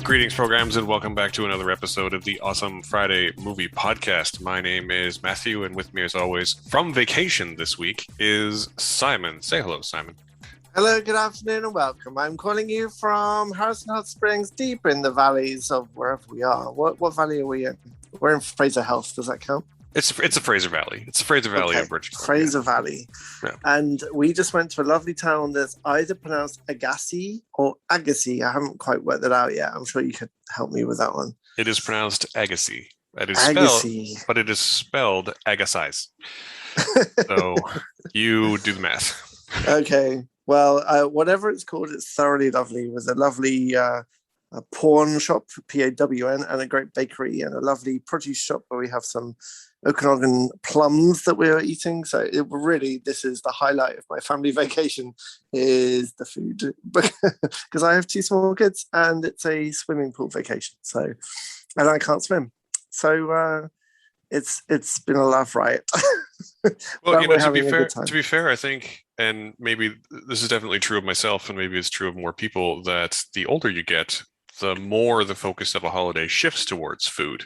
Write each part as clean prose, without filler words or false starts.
Greetings, programs, and welcome back to another episode of the Awesome Friday Movie Podcast. My name is Matthew, and with me, as always, from vacation this week is Simon. Say hello, Simon. Hello, good afternoon, and welcome. I'm calling you from Harrison Hot Springs, deep in the valleys of wherever we are. What valley are we in? We're in Fraser Health. Does that count? It's a Fraser Valley. It's a Fraser Valley of British Columbia. Fraser Valley. Yeah. And we just went to a lovely town that's either pronounced Agassi or Agassi. I haven't quite worked that out yet. I'm sure you could help me with that one. It is pronounced Agassi. It is Agassi. spelled, but it is spelled Agassize. So you do the math. Okay. Well, whatever it's called, it's thoroughly lovely, with a lovely a pawn shop, P-A-W-N, and a great bakery, and a lovely produce shop where we have some Okanagan plums that we are eating. So this is the highlight of my family vacation, is the food, because I have two small kids and it's a swimming pool vacation. So, and I can't swim. So it's been a laugh riot. Well, to be fair, I think, and maybe this is definitely true of myself, and maybe it's true of more people, that the older you get, the more the focus of a holiday shifts towards food.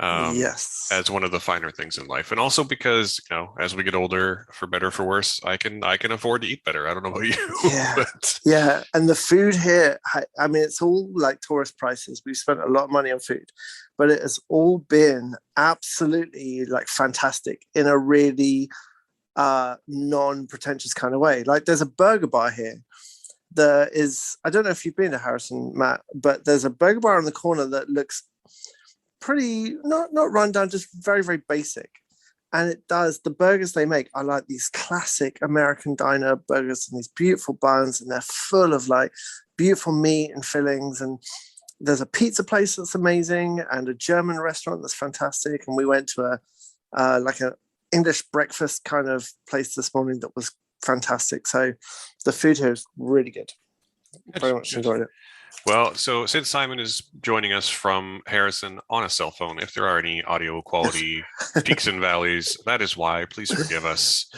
Yes, as one of the finer things in life, and also because, as we get older, for better or for worse, I can afford to eat better. I don't know about you. Yeah, yeah. And the food here, I mean, it's all like tourist prices. We've spent a lot of money on food, but it has all been absolutely like fantastic in a really non-pretentious kind of way. Like, there's a burger bar here. I don't know if you've been to Harrison, Matt, but there's a burger bar on the corner that looks pretty, not run down, just very, very basic. And the burgers they make are like these classic American diner burgers, and these beautiful buns, and they're full of like beautiful meat and fillings. And there's a pizza place that's amazing, and a German restaurant that's fantastic. And we went to like an English breakfast kind of place this morning that was fantastic. So the food here is really good. Very much enjoyed it. Well, so since Simon is joining us from Harrison on a cell phone, if there are any audio quality peaks and valleys, that is why. Please forgive us.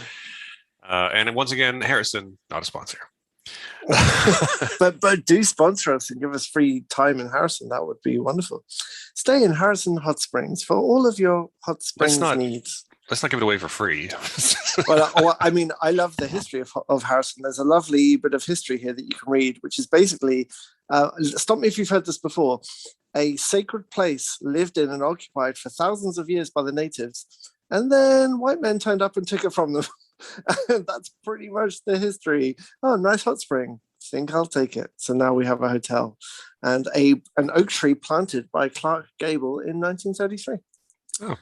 And once again, Harrison, not a sponsor. but do sponsor us and give us free time in Harrison. That would be wonderful. Stay in Harrison Hot Springs for all of your hot springs needs. Let's not give it away for free. Well, I mean, I love the history of Harrison. There's a lovely bit of history here that you can read, which is basically, stop me if you've heard this before, a sacred place lived in and occupied for thousands of years by the natives, and then white men turned up and took it from them. And that's pretty much the history. Oh, nice hot spring. Think I'll take it. So now we have a hotel and an oak tree planted by Clark Gable in 1933. Oh,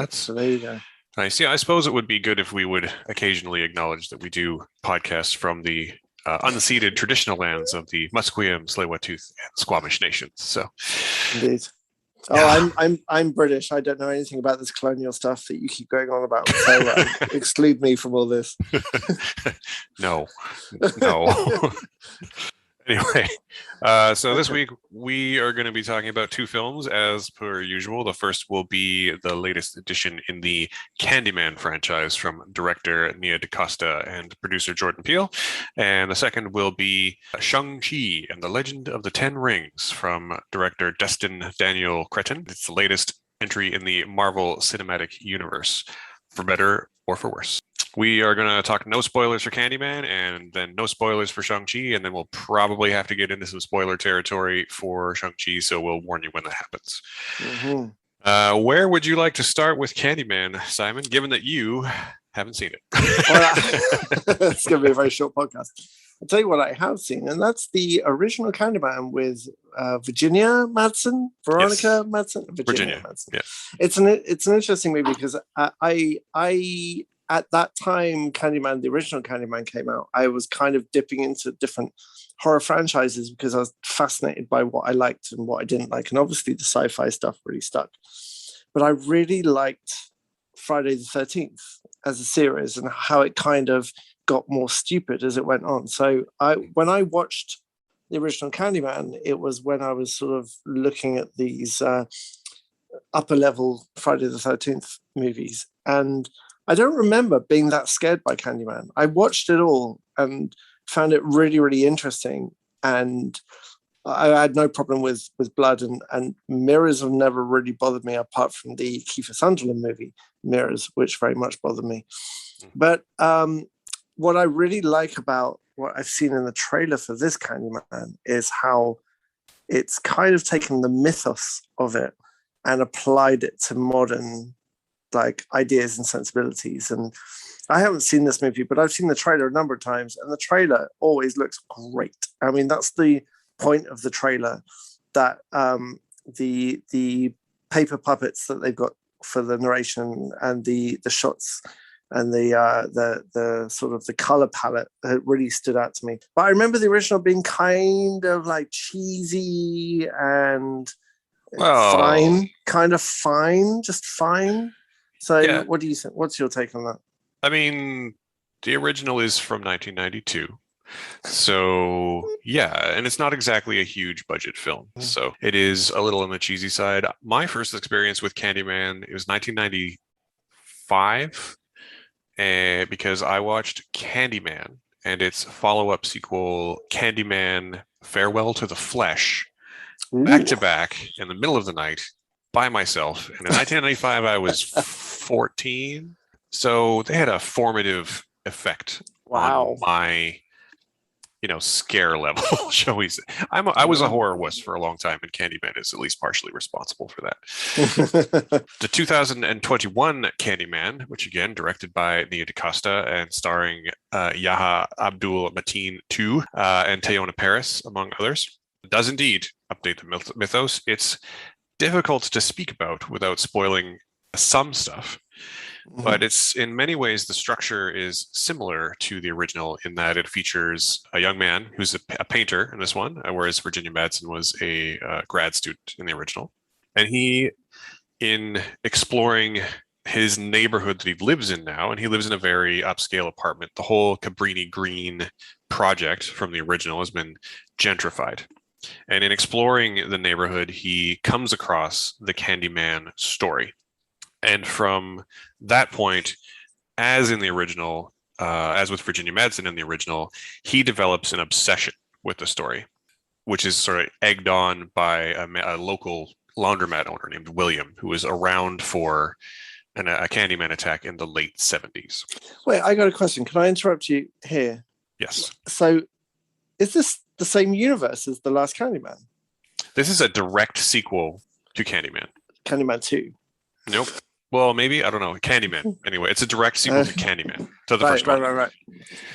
so there you go. Nice. Yeah, I suppose it would be good if we would occasionally acknowledge that we do podcasts from the unceded traditional lands of the Musqueam, Tsleil-Waututh, and Squamish nations. So, indeed. Oh, I'm British. I don't know anything about this colonial stuff that you keep going on about. So exclude me from all this. No. Anyway, so this week we are going to be talking about two films as per usual. The first will be the latest addition in the Candyman franchise from director Nia DaCosta and producer Jordan Peele. And the second will be Shang-Chi and the Legend of the Ten Rings from director Destin Daniel Cretton. It's the latest entry in the Marvel Cinematic Universe, for better or for worse. We are going to talk no spoilers for Candyman, and then no spoilers for Shang-Chi, and then we'll probably have to get into some spoiler territory for Shang-Chi, so we'll warn you when that happens. Mm-hmm. Where would you like to start with Candyman, Simon, given that you haven't seen it? It's going to be a very short podcast. I'll tell you what I have seen, and that's the original Candyman with Veronica Madsen. Virginia Madsen. Yeah. It's an interesting movie because I at that time the original Candyman came out, I was kind of dipping into different horror franchises because I was fascinated by what I liked and what I didn't like, and obviously the sci-fi stuff really stuck. But I really liked Friday the 13th as a series and how it kind of got more stupid as it went on. So when I watched the original Candyman, it was when I was sort of looking at these upper level Friday the 13th movies, and I don't remember being that scared by Candyman. I watched it all and found it really, really interesting. And I had no problem with blood, and mirrors have never really bothered me, apart from the Kiefer Sutherland movie Mirrors, which very much bothered me. But what I really like about what I've seen in the trailer for this Candyman is how it's kind of taken the mythos of it and applied it to modern like ideas and sensibilities. And I haven't seen this movie, but I've seen the trailer a number of times, and the trailer always looks great. I mean, that's the point of the trailer, that the paper puppets that they've got for the narration and the shots and the sort of the color palette really stood out to me. But I remember the original being kind of like cheesy and fine, kind of fine, just fine. So yeah. What do you think? What's your take on that? I mean, the original is from 1992. So yeah, and it's not exactly a huge budget film. So it is a little on the cheesy side. My first experience with Candyman, it was 1995, because I watched Candyman and its follow-up sequel, Candyman Farewell to the Flesh, back to back in the middle of the night by myself. And in 1995, I was 14. So they had a formative effect on my scare level, shall we say. I was a horror wuss for a long time, and Candyman is at least partially responsible for that. The 2021 Candyman, which again directed by DaCosta and starring Yaha Abdul-Mateen II and Teyonah Parris, among others, does indeed update the mythos. It's difficult to speak about without spoiling some stuff. But it's in many ways the structure is similar to the original in that it features a young man who's a painter in this one, whereas Virginia Madsen was a grad student in the original. And he, in exploring his neighborhood that he lives in now, and he lives in a very upscale apartment, the whole Cabrini Green project from the original has been gentrified. And in exploring the neighborhood, he comes across the Candyman story. And from that point, as in the original, as with Virginia Madsen in the original, he develops an obsession with the story, which is sort of egged on by a local laundromat owner named William, who was around for a Candyman attack in the late 70s. Wait, I got a question. Can I interrupt you here? Yes. So is this the same universe as The Last Candyman? This is a direct sequel to Candyman. Candyman 2? Nope. Well, maybe, I don't know. Candyman. Anyway, it's a direct sequel to Candyman. To the first one. Right.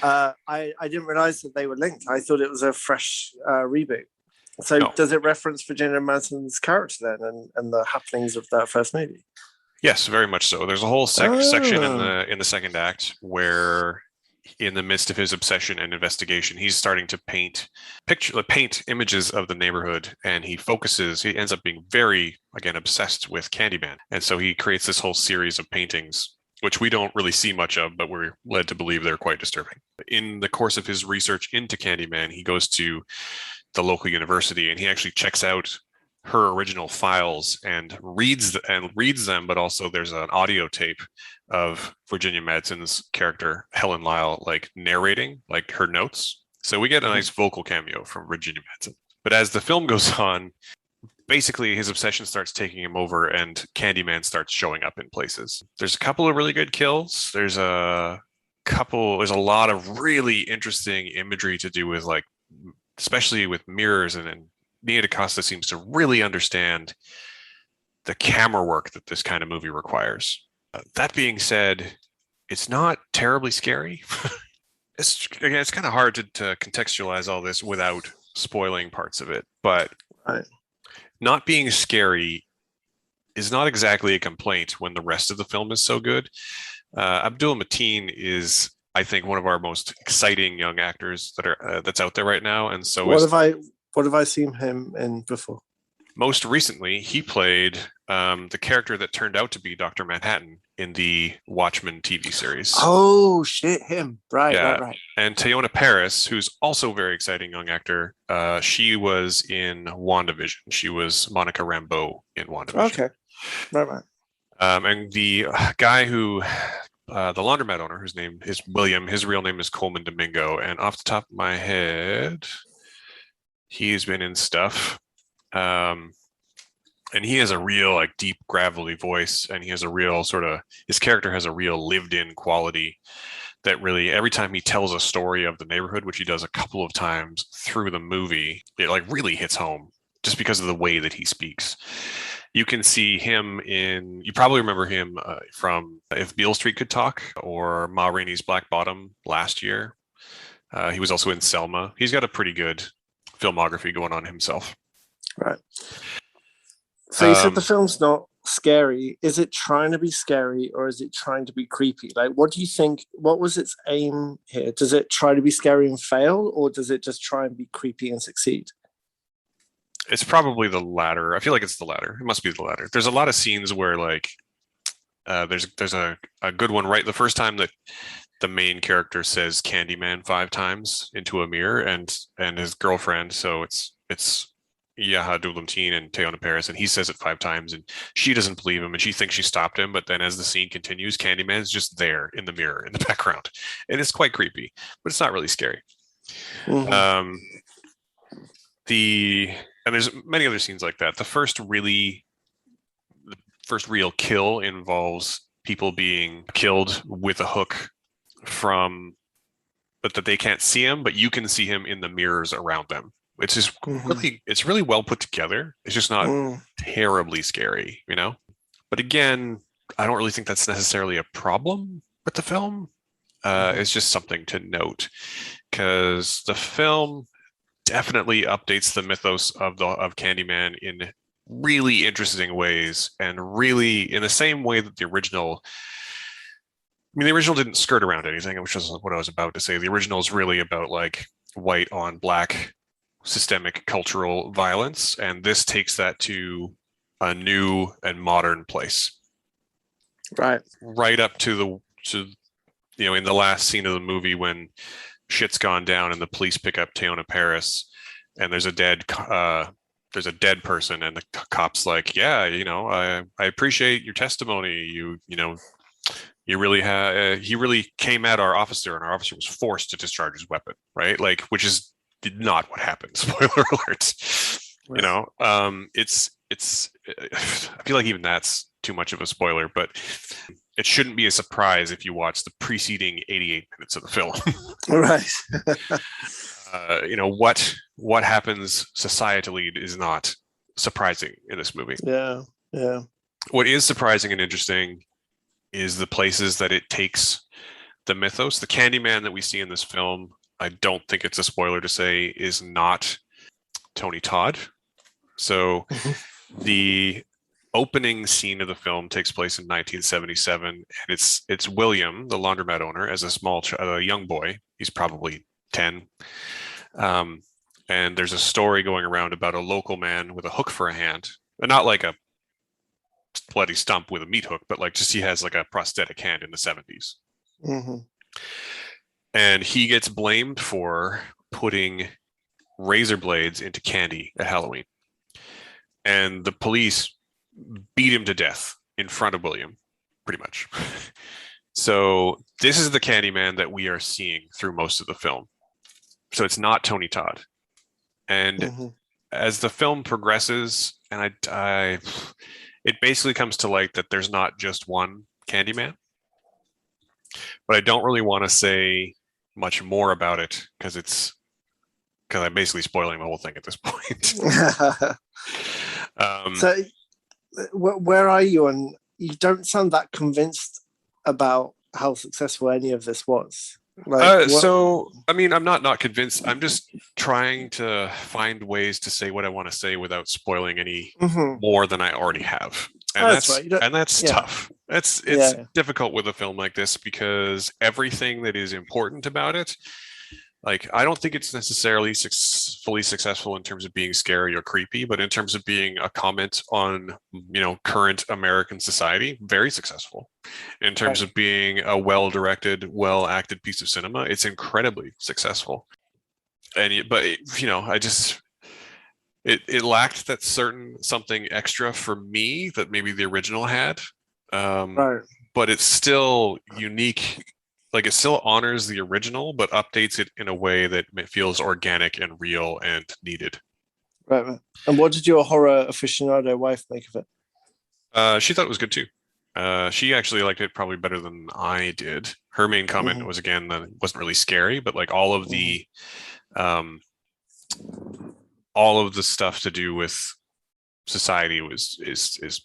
I didn't realize that they were linked. I thought it was a fresh reboot. So Does it reference Virginia Madsen's character then and the happenings of that first movie? Yes, very much so. There's a whole section in the second act where, in the midst of his obsession and investigation, he's starting to paint images of the neighborhood, and he ends up being very, again, obsessed with Candyman. And so he creates this whole series of paintings, which we don't really see much of, but we're led to believe they're quite disturbing. In the course of his research into Candyman, he goes to the local university and he actually checks out her original files and reads them, but also there's an audio tape of Virginia Madsen's character, Helen Lyle, like narrating like her notes. So we get a nice vocal cameo from Virginia Madsen. But as the film goes on, basically his obsession starts taking him over and Candyman starts showing up in places. There's a couple of really good kills. There's a lot of really interesting imagery to do with, like, especially with mirrors, and DaCosta seems to really understand the camera work that this kind of movie requires. That being said, it's not terribly scary. It's kind of hard to contextualize all this without spoiling parts of it. But not being scary is not exactly a complaint when the rest of the film is so good. Abdul-Mateen is, I think, one of our most exciting young actors that's out there right now, and so What have I seen him in before? Most recently, he played the character that turned out to be Dr. Manhattan in the Watchmen TV series. Oh, shit, him. Right. And Teyonah Parris, who's also a very exciting young actor, she was in WandaVision. She was Monica Rambeau in WandaVision. Okay. Right. And the guy who... the laundromat owner, whose name is William, his real name is Coleman Domingo, and off the top of my head... He's been in stuff. Um, and he has a real like deep gravelly voice, and he has a real sort of his character has a real lived-in quality that really every time he tells a story of the neighborhood, which he does a couple of times through the movie, it like really hits home just because of the way that he speaks. You can see him in you probably remember him from If Beale Street Could Talk or Ma Rainey's Black Bottom last year. He was also in Selma. He's got a pretty good filmography going on himself. Right. So you said the film's not scary. Is it trying to be scary or is it trying to be creepy? Like, what do you think? What was its aim here? Does it try to be scary and fail, or does it just try and be creepy and succeed? It's probably the latter. I feel like it's the latter. It must be the latter. There's a lot of scenes where like there's a good one right the first time that the main character says Candyman 5 times into a mirror and his girlfriend. So it's Abdul-Mateen and Teyonah Parris, and he says it 5 times, and she doesn't believe him, and she thinks she stopped him. But then, as the scene continues, Candyman's just there in the mirror in the background, and it's quite creepy, but it's not really scary. Mm-hmm. And there's many other scenes like that. The first real kill involves people being killed with a hook but that they can't see him, but you can see him in the mirrors around them. It's just it's really well put together. It's just not terribly scary, you know? But again, I don't really think that's necessarily a problem with the film. It's just something to note because the film definitely updates the mythos of Candyman in really interesting ways and really in the same way that the original didn't skirt around anything, which is what I was about to say. The original is really about like white on black systemic cultural violence, and this takes that to a new and modern place. Right up to in the last scene of the movie when shit's gone down and the police pick up Teyonah Parris and there's a dead person, and the cop's like, yeah, I appreciate your testimony. You really he really came at our officer, and our officer was forced to discharge his weapon, right? Like, which is not what happened. Spoiler alert. Right. It's I feel like even that's too much of a spoiler, but it shouldn't be a surprise if you watch the preceding 88 minutes of the film. Right. What happens societally is not surprising in this movie. Yeah. What is surprising and interesting is the places that it takes the mythos. The Candyman that we see in this film, I don't think it's a spoiler to say, is not Tony Todd. So the opening scene of the film takes place in 1977, and it's William, the laundromat owner, as a young boy. He's probably 10. And there's a story going around about a local man with a hook for a hand, and not like a bloody stump with a meat hook, but like just he has like a prosthetic hand in the 70s. Mm-hmm. And he gets blamed for putting razor blades into candy at Halloween. And the police beat him to death in front of William, pretty much. So this is the Candyman that we are seeing through most of the film. So it's not Tony Todd. And as the film progresses, and it basically comes to light that there's not just one Candyman. But I don't really want to say much more about it because I'm basically spoiling the whole thing at this point. So where are you? And you don't sound that convinced about how successful any of this was. So, I mean, I'm not convinced. I'm just trying to find ways to say what I want to say without spoiling any more than I already have. And that's tough. It's difficult with a film like this because everything that is important about it, like, I don't think it's necessarily fully successful in terms of being scary or creepy, but in terms of being a comment on, current American society, very successsul. In terms of being a well-directed, well-acted piece of cinema, it's incredibly successful. It lacked that certain something extra for me that maybe the original had. But it's still unique. Like it still honors the original, but updates it in a way that it feels organic and real and needed. Right, right. And what did your horror aficionado wife make of it? She thought it was good too. She actually liked it probably better than I did. Her main comment Hmm. was again that it wasn't really scary, but like um, all of the stuff to do with society is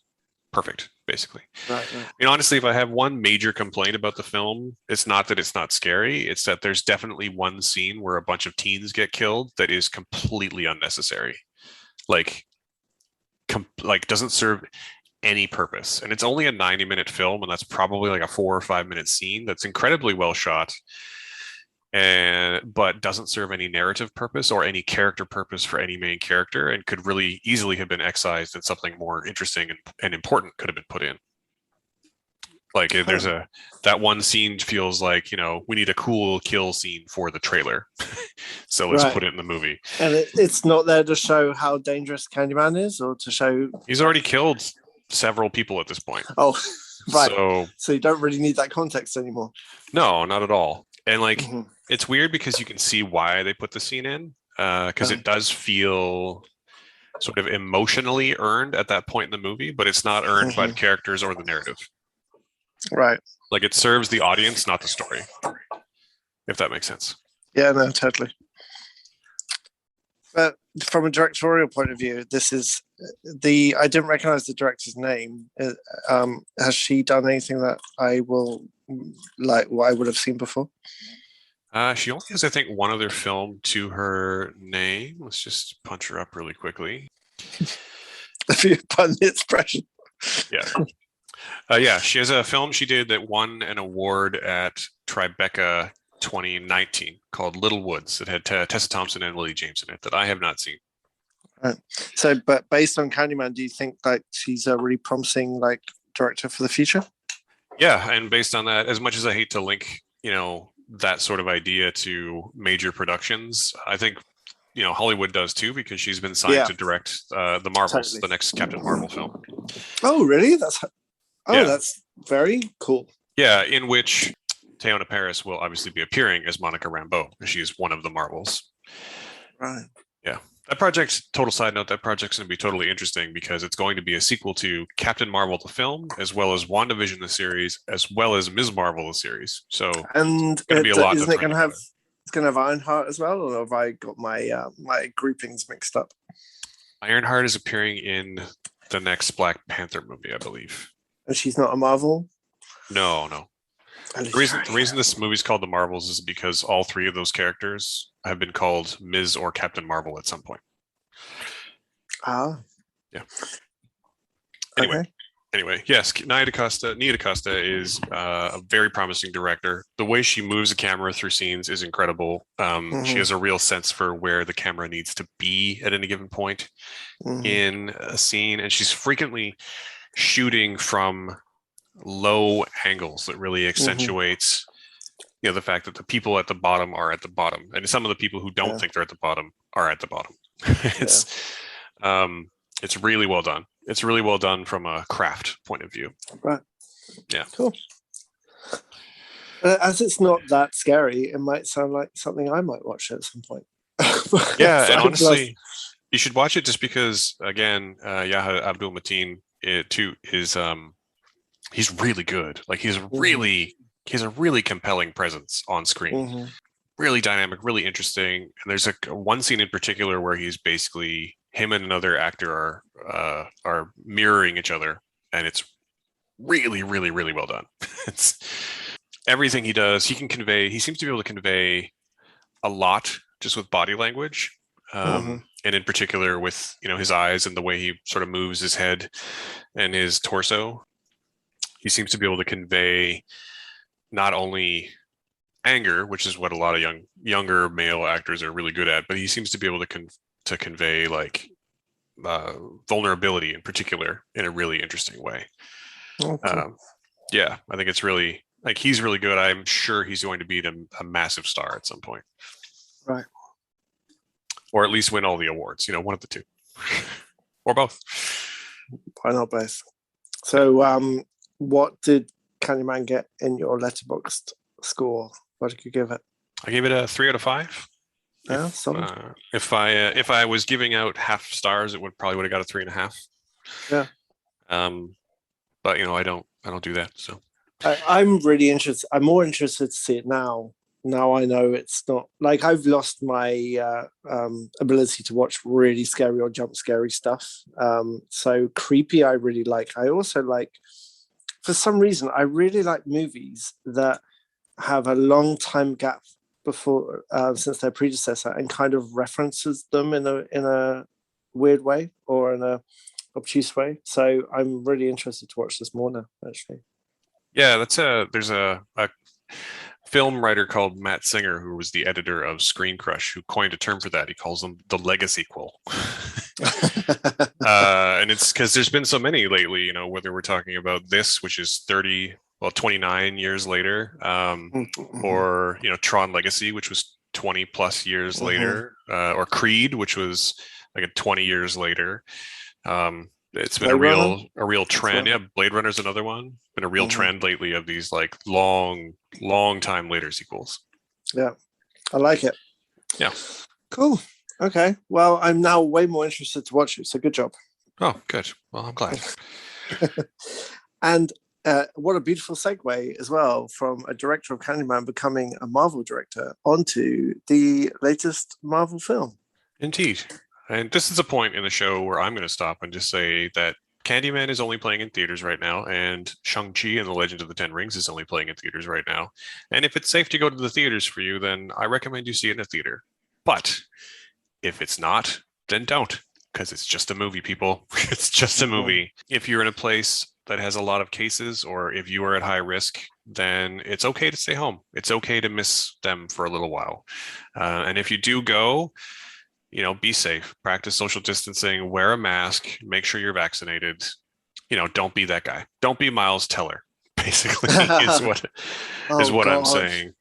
perfect, basically. Right, right. I mean, honestly, if I have one major complaint about the film, it's not that it's not scary. It's that there's definitely one scene where a bunch of teens get killed that is completely unnecessary. Like, like doesn't serve any purpose. And it's only a 90-minute film, and that's probably like a 4 or 5 minute scene that's incredibly well shot and but doesn't serve any narrative purpose or any character purpose for any main character and could really easily have been excised and something more interesting and important could have been put in. Like there's Huh. a that one scene feels like, we need a cool kill scene for the trailer. So let's Right. put it in the movie. And it's not there to show how dangerous Candyman is, or to show. He's already killed several people at this point. Oh, right. So So you don't really need that context anymore. no, not at all. And like Hmm. it's weird because you can see why they put the scene in, because it does feel sort of emotionally earned at that point in the movie, but it's not earned by the characters or the narrative. Right. Like it serves the audience, not the story, if that makes sense. Yeah, no, totally. But from a directorial point of view, this is I didn't recognize the director's name. Has she done anything that I will like what I would have seen before? She only has, I think, one other film to her name. Let's just punch her up really quickly. If you pardon the expression. Yeah. Yeah, she has a film she did that won an award at Tribeca 2019 called Little Woods. It had Tessa Thompson and Lily James in it that I have not seen. Right. So, but based on Candyman, do you think like she's a really promising like director for the future? Yeah, and based on that, as much as I hate to link, that sort of idea to major productions, I think Hollywood does too because she's been signed to direct the Marvels, Totally. the next Captain Marvel film. Oh, really? Yeah. That's very cool. Yeah, in which Teyonah Parris will obviously be appearing as Monica Rambeau. She's one of the Marvels. Right. Yeah. That project, total side note, that project's going to be totally interesting because it's going to be a sequel to Captain Marvel, the film, as well as WandaVision, the series, as well as Ms. Marvel, the series. So and it's going to be a lot. Isn't it going to have? It's going to have Ironheart as well, or have I got my my groupings mixed up? Ironheart is appearing in the next Black Panther movie, I believe. And she's not a Marvel? No. The reason this movie's called The Marvels is because all three of those characters have been called Ms. or Captain Marvel at some point. Ah. Yeah. Okay. Anyway, yes, Nia DaCosta is a very promising director. The way she moves the camera through scenes is incredible. She has a real sense for where the camera needs to be at any given point in a scene, and she's frequently shooting from low angles that really accentuates the fact that the people at the bottom are at the bottom, and some of the people who don't think they're at the bottom are at the bottom. It's really well done. It's really well done from a craft point of view. Right. Yeah. Cool. As it's not that scary, it might sound like something I might watch at some point. Yeah, and honestly, you should watch it just because, again, Yahya Abdul-Mateen too is he's really good. Like he has a really compelling presence on screen. Really dynamic, really interesting. And there's one scene in particular where he's basically him and another actor are mirroring each other, and it's really, really, really well done. It's everything he does. He seems to be able to convey a lot just with body language, and in particular with his eyes and the way he sort of moves his head and his torso. He seems to be able to convey not only anger, which is what a lot of younger male actors are really good at, but he seems to be able to convey like vulnerability in particular in a really interesting way. Yeah, I think it's really like he's really good. I'm sure he's going to be a massive star at some point, right? Or at least win all the awards. One of the two, or both. Why not both? So, what did Candyman get in your Letterboxd score? What did you give it? I gave it a 3 out of 5. Yeah, solid. If I was giving out half stars, it would have got a 3.5. Yeah. But I don't do that. So I'm really interested. I'm more interested to see it now. Now I know it's not like I've lost my ability to watch really scary or jump scary stuff. So creepy, I really like. I also like, for some reason, I really like movies that have a long time gap before since their predecessor and kind of references them in a weird way or in a obtuse way. So I'm really interested to watch this more now, actually. yeah, there's a film writer called Matt Singer who was the editor of Screen Crush who coined a term for that. He calls them the legacy quel. And it's because there's been so many lately, whether we're talking about this, which is 29 years later, or Tron Legacy, which was 20 plus years later, or Creed, which was like a 20 years later. It's been Blade a real trend. Yeah, Blade Runner's another one. Been a real trend lately of these like long time later sequels. Yeah, I like it. Yeah. Cool. Okay. Well, I'm now way more interested to watch it. So good job. Oh, good. Well, I'm glad. And what a beautiful segue as well from a director of Candyman becoming a Marvel director onto the latest Marvel film. Indeed. And this is a point in the show where I'm going to stop and just say that Candyman is only playing in theaters right now, and Shang-Chi and the Legend of the Ten Rings is only playing in theaters right now. And if it's safe to go to the theaters for you, then I recommend you see it in a theater. But if it's not, then don't, because it's just a movie, people. It's just a movie. If you're in a place that has a lot of cases, or if you are at high risk, then it's okay to stay home. It's okay to miss them for a little while. And if you do go, be safe, practice social distancing, wear a mask, make sure you're vaccinated. Don't be that guy. Don't be Miles Teller, basically, is what I'm saying.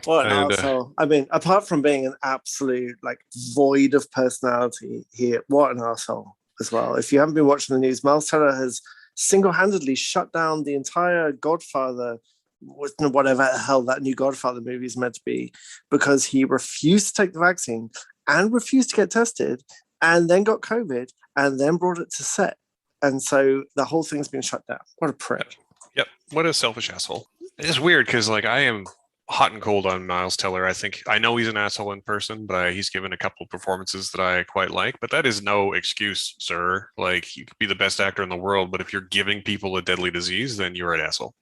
What an arsehole. I mean, apart from being an absolute like void of personality here, what an arsehole as well. If you haven't been watching the news, Miles Teller has single-handedly shut down the entire Godfather, whatever the hell that new Godfather movie is meant to be, because he refused to take the vaccine and refused to get tested and then got COVID and then brought it to set. And so the whole thing's been shut down. What a prick. Yep. What a selfish asshole. It's weird because like I am hot and cold on Miles Teller. I know he's an asshole in person, but he's given a couple of performances that I quite like. But that is no excuse, sir. Like, you could be the best actor in the world, but if you're giving people a deadly disease, then you're an asshole.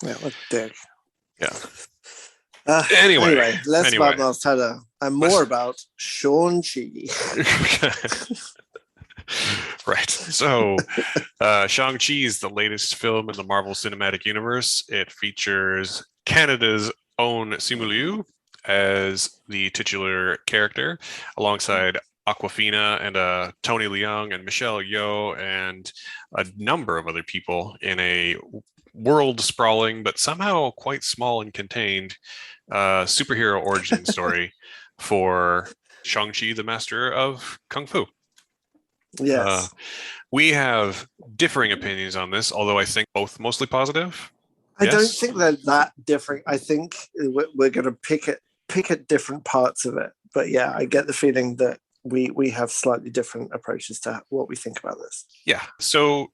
Yeah, what a dick. Yeah. Anyway, less about Miles Teller and more about Shang-Chi. Right. So, Shang-Chi is the latest film in the Marvel Cinematic Universe. It features Canada's own Simu Liu as the titular character, alongside Awkwafina and Tony Leung and Michelle Yeoh and a number of other people in a world sprawling but somehow quite small and contained superhero origin story for Shang-Chi, the master of Kung Fu. Yes. We have differing opinions on this, although I think both mostly positive. I don't think they're that different. I think we're going to pick at different parts of it. But yeah, I get the feeling that we have slightly different approaches to what we think about this. Yeah. So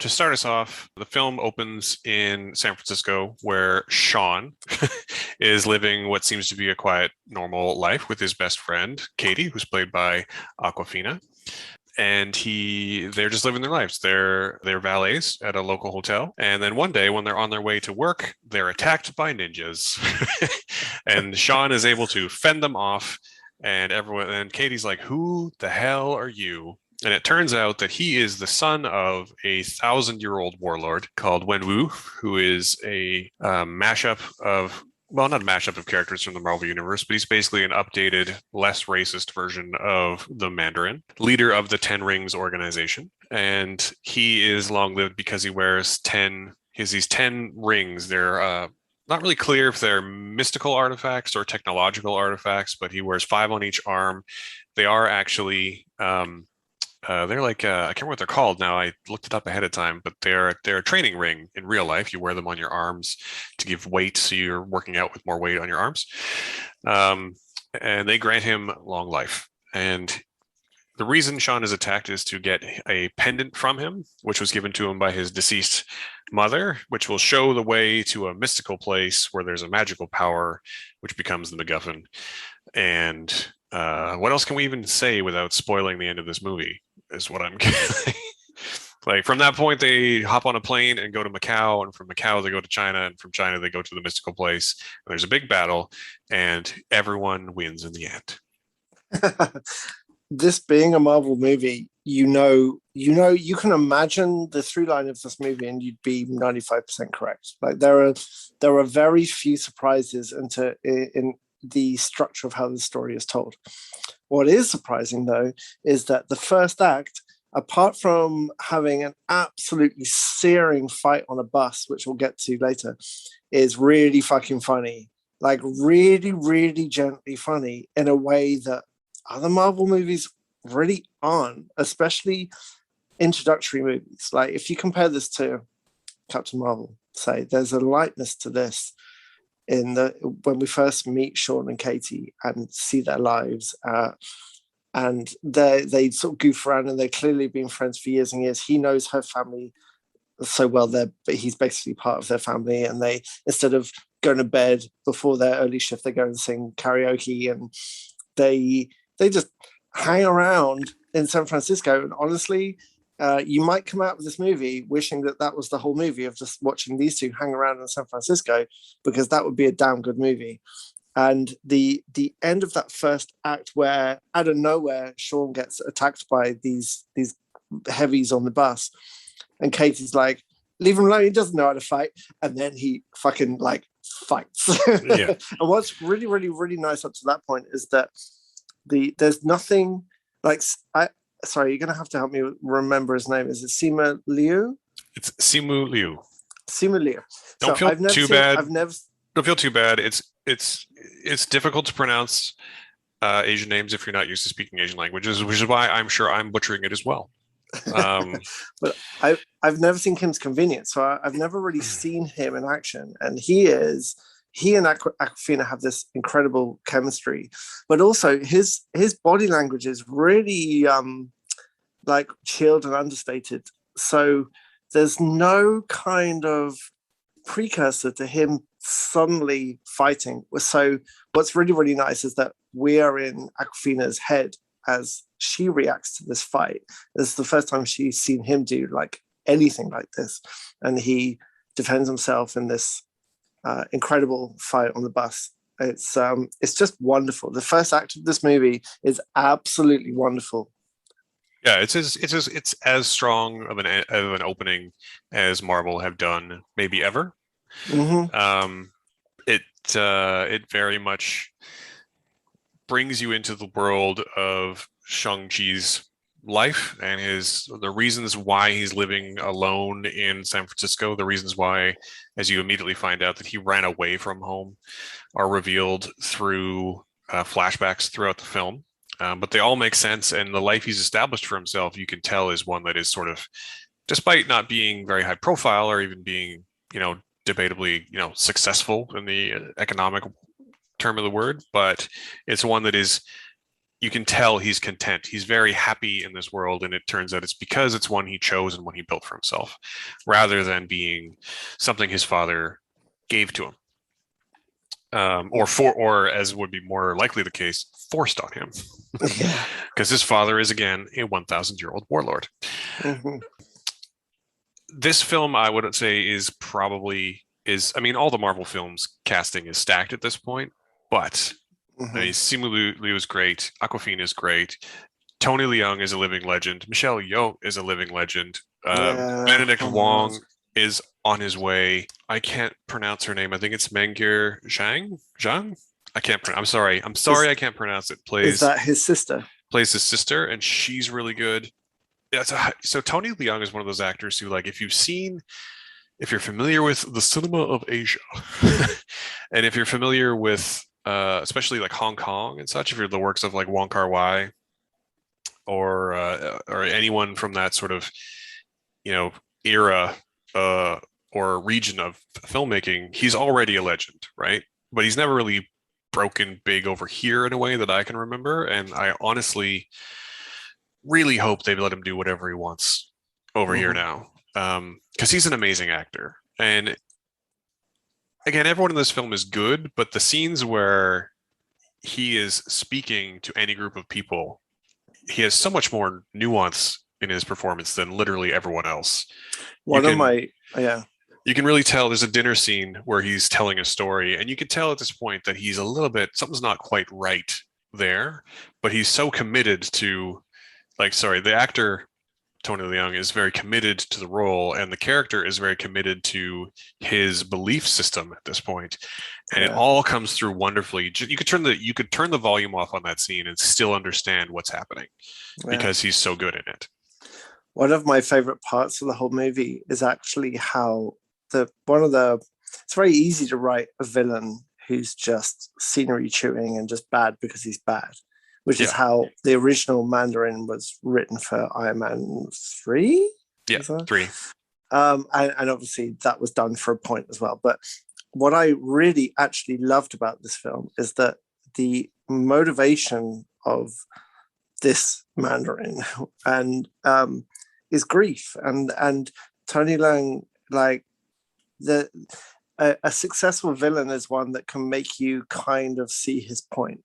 to start us off, the film opens in San Francisco, where Sean is living what seems to be a quiet, normal life with his best friend, Katie, who's played by Awkwafina. And they're just living their lives. They're valets at a local hotel. And then one day when they're on their way to work, they're attacked by ninjas. And Sean is able to fend them off. And Katie's like, "Who the hell are you?" And it turns out that he is the son of a 1,000-year-old warlord called Wenwu, who is a mashup of, well, not a mashup of characters from the Marvel Universe, but he's basically an updated, less racist version of the Mandarin, leader of the Ten Rings organization. And he is long-lived because he wears these 10 rings. They're not really clear if they're mystical artifacts or technological artifacts, but he wears 5 on each arm. They are actually they're like I can't remember what they're called now. I looked it up ahead of time, but they're a training ring in real life. You wear them on your arms to give weight, so you're working out with more weight on your arms. Um, and they grant him long life. And the reason Sean is attacked is to get a pendant from him, which was given to him by his deceased mother, which will show the way to a mystical place where there's a magical power, which becomes the MacGuffin. And what else can we even say without spoiling the end of this movie? Is what I'm like. From that point, they hop on a plane and go to Macau, and from Macau they go to China, and from China they go to the mystical place. And there's a big battle, and everyone wins in the end. This being a Marvel movie, you can imagine the through line of this movie, and you'd be 95% correct. Like there are very few surprises in the structure of how the story is told. What is surprising, though, is that the first act, apart from having an absolutely searing fight on a bus, which we'll get to later, is really fucking funny. Like really, really gently funny in a way that other Marvel movies really aren't, especially introductory movies. Like if you compare this to Captain Marvel, say, there's a lightness to this when we first meet Sean and Katie and see their lives, and they sort of goof around, and they've clearly been friends for years and years. He knows her family so well there, but he's basically part of their family, and they, instead of going to bed before their early shift, they go and sing karaoke, and they just hang around in San Francisco. And honestly, you might come out of this movie wishing that was the whole movie, of just watching these two hang around in San Francisco, because that would be a damn good movie. And the end of that first act, where out of nowhere Sean gets attacked by these heavies on the bus, and Katie's like, leave him alone, he doesn't know how to fight, and then he fucking like fights. Yeah. And what's really, really, really nice up to that point is that there's nothing like, sorry, you're gonna have to help me remember his name. Is it Simu Liu? It's Simu Liu. Simu Liu. Don't feel too bad. Don't feel too bad. It's difficult to pronounce Asian names if you're not used to speaking Asian languages, which is why I'm sure I'm butchering it as well. But I've never seen Kim's Convenience, so I've never really seen him in action, and he and Awkwafina have this incredible chemistry, but also his body language is really like chilled and understated. So there's no kind of precursor to him suddenly fighting. So what's really, really nice is that we are in Awkwafina's head as she reacts to this fight. This is the first time she's seen him do like anything like this, and he defends himself in this incredible fight on the bus. It's just wonderful. The first act of this movie is absolutely wonderful. Yeah, it's as strong of an opening as Marvel have done maybe ever. Mm-hmm. It very much brings you into the world of Shang-Chi's life and the reasons why he's living alone in San Francisco, the reasons why, as you immediately find out, that he ran away from home, are revealed through flashbacks throughout the film. But they all make sense, and the life he's established for himself, you can tell, is one that is sort of, despite not being very high profile or even being, debatably, successful in the economic term of the word, but it's one that is, you can tell he's content. He's very happy in this world, and it turns out it's because it's one he chose and one he built for himself, rather than being something his father gave to him, or as would be more likely the case, forced on him, because his father is again a 1,000-year-old warlord. Mm-hmm. This film, I would say, is all the Marvel films casting is stacked at this point, but Simu Liu is great. Awkwafina is great. Tony Leung is a living legend. Michelle Yeoh is a living legend. Benedict Wong is on his way. I can't pronounce her name. I think it's Mengir Zhang. I can't pronounce. I'm sorry. I can't pronounce it. Is that his sister? Plays his sister, and she's really good. Yeah. So Tony Leung is one of those actors who, like, if you're familiar with the cinema of Asia, and if you're familiar with especially like Hong Kong and such, if you're the works of like Wong Kar-wai or anyone from that sort of era or region of filmmaking, he's already a legend, right? But he's never really broken big over here in a way that I can remember. And I honestly really hope they let him do whatever he wants over here now, because he's an amazing actor. And again, everyone in this film is good, but the scenes where he is speaking to any group of people, he has so much more nuance in his performance than literally everyone else. You can really tell there's a dinner scene where he's telling a story, and you can tell at this point that he's a little bit, something's not quite right there, but he's so committed to, the actor Tony Leung is very committed to the role, and the character is very committed to his belief system at this point, and it all comes through wonderfully. You could turn the volume off on that scene and still understand what's happening because he's so good in it. One of my favorite parts of the whole movie is actually how it's very easy to write a villain who's just scenery chewing and just bad because he's bad, which is how the original Mandarin was written for Iron Man 3. Yeah, 3. And obviously that was done for a point as well. But what I really actually loved about this film is that the motivation of this Mandarin and is grief, and Tony Leung, a successful villain is one that can make you kind of see his point.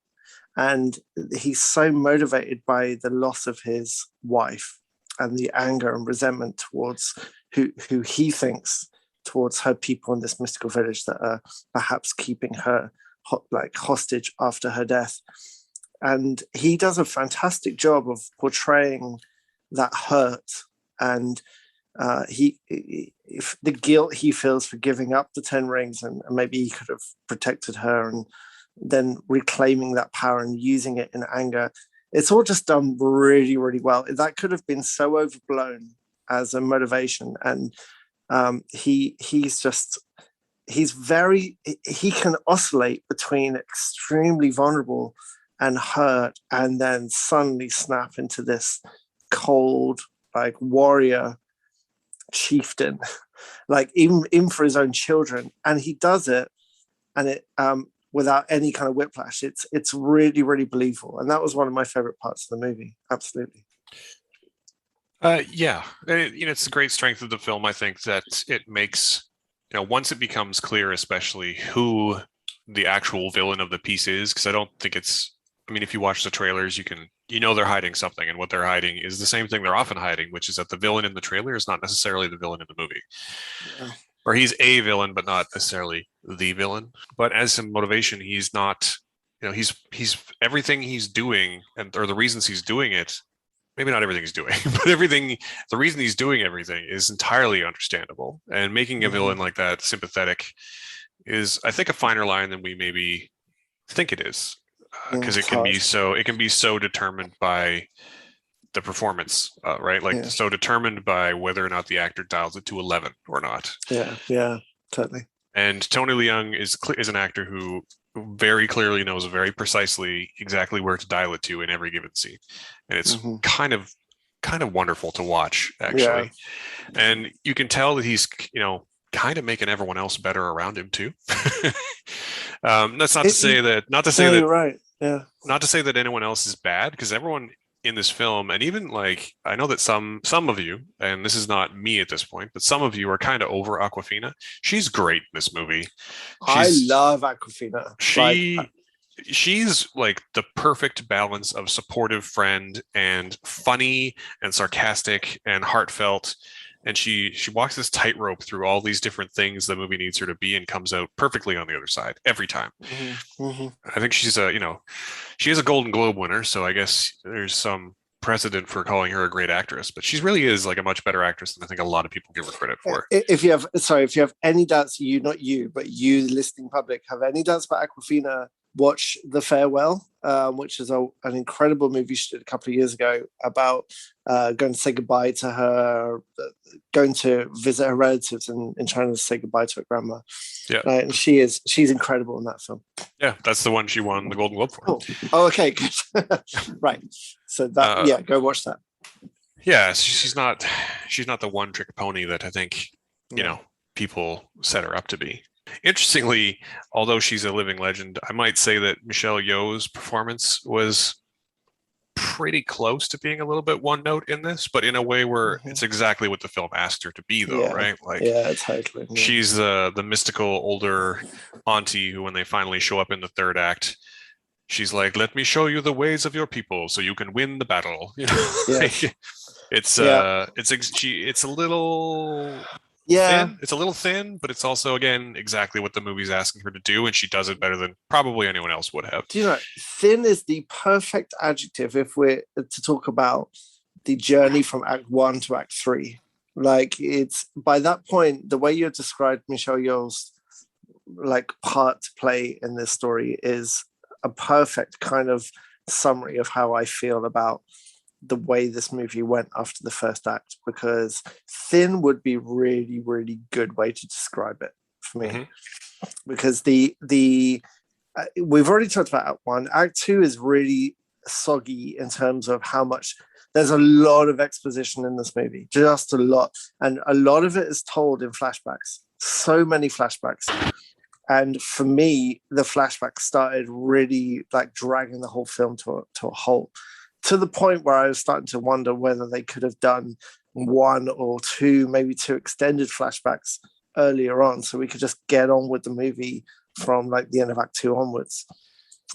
And he's so motivated by the loss of his wife and the anger and resentment towards who he thinks towards her people in this mystical village that are perhaps keeping her hostage after her death. And he does a fantastic job of portraying that hurt and if the guilt he feels for giving up the 10 rings, and maybe he could have protected her and then reclaiming that power and using it in anger. It's all just done really, really well. That could have been so overblown as a motivation. And he can oscillate between extremely vulnerable and hurt and then suddenly snap into this cold, warrior chieftain, even for his own children. And he does it, and it without any kind of whiplash. It's really, really believable. And that was one of my favorite parts of the movie. Absolutely. It's the great strength of the film. I think that it makes, once it becomes clear, especially who the actual villain of the piece is, because I don't think if you watch the trailers, they're hiding something, and what they're hiding is the same thing they're often hiding, which is that the villain in the trailer is not necessarily the villain in the movie. Yeah. Or he's a villain, but not necessarily the villain. But as some motivation, he's not, he's everything he's doing, or the reasons he's doing it, maybe not everything he's doing, but the reason he's doing everything is entirely understandable. And making a villain like that sympathetic is, I think, a finer line than we maybe think it is. Because it can be so determined by the performance, right? So determined by whether or not the actor dials it to 11 or not. Yeah, totally. And Tony Leung is an actor who very clearly knows very precisely exactly where to dial it to in every given scene, and it's kind of wonderful to watch, actually. Yeah. And you can tell that he's kind of making everyone else better around him too. That's not to say that you're right. Yeah. Not to say that anyone else is bad, because everyone in this film, and even I know that some of you, and this is not me at this point, but some of you are kind of over Awkwafina. She's great in this movie. I love Awkwafina. She's the perfect balance of supportive friend and funny and sarcastic and heartfelt. And she walks this tightrope through all these different things the movie needs her to be, and comes out perfectly on the other side every time. I think she's she is a Golden Globe winner, so I guess there's some precedent for calling her a great actress. But she really is a much better actress than I think a lot of people give her credit for. If you have any doubts, not you, but you, the listening public, have any doubts about Awkwafina, watch The Farewell, which is an incredible movie she did a couple of years ago about going to say goodbye to her, going to visit her relatives in China to say goodbye to her grandma. Yeah, and she's incredible in that film. Yeah, that's the one she won the Golden Globe for. Cool. Oh, okay, good. Right. So that go watch that. Yeah, she's not the one trick pony that I think people set her up to be. Interestingly, although she's a living legend, I might say that Michelle Yeoh's performance was pretty close to being a little bit one note in this, but in a way where it's exactly what the film asked her to be, though, right? Like, totally. Yeah. She's the mystical older auntie who, when they finally show up in the third act, she's like, "Let me show you the ways of your people, so you can win the battle." It's a little thin. It's a little thin, but it's also, again, exactly what the movie's asking her to do, and she does it better than probably anyone else would have. Do you know, thin is the perfect adjective if we're to talk about the journey from Act 1 to Act 3. Like, it's by that point, the way you described Michelle Yeoh's like part to play in this story is a perfect kind of summary of how I feel about the way this movie went after the first act, because thin would be really, really good way to describe it for me. Because the we've already talked about Act 1. Act 2 is really soggy in terms of how much there's a lot of exposition in this movie, just a lot, and a lot of it is told in flashbacks. So many flashbacks. And for me, the flashbacks started really like dragging the whole film to a halt, to the point where I was starting to wonder whether they could have done one or two, maybe two extended flashbacks earlier on, so we could just get on with the movie from like the end of Act 2 onwards.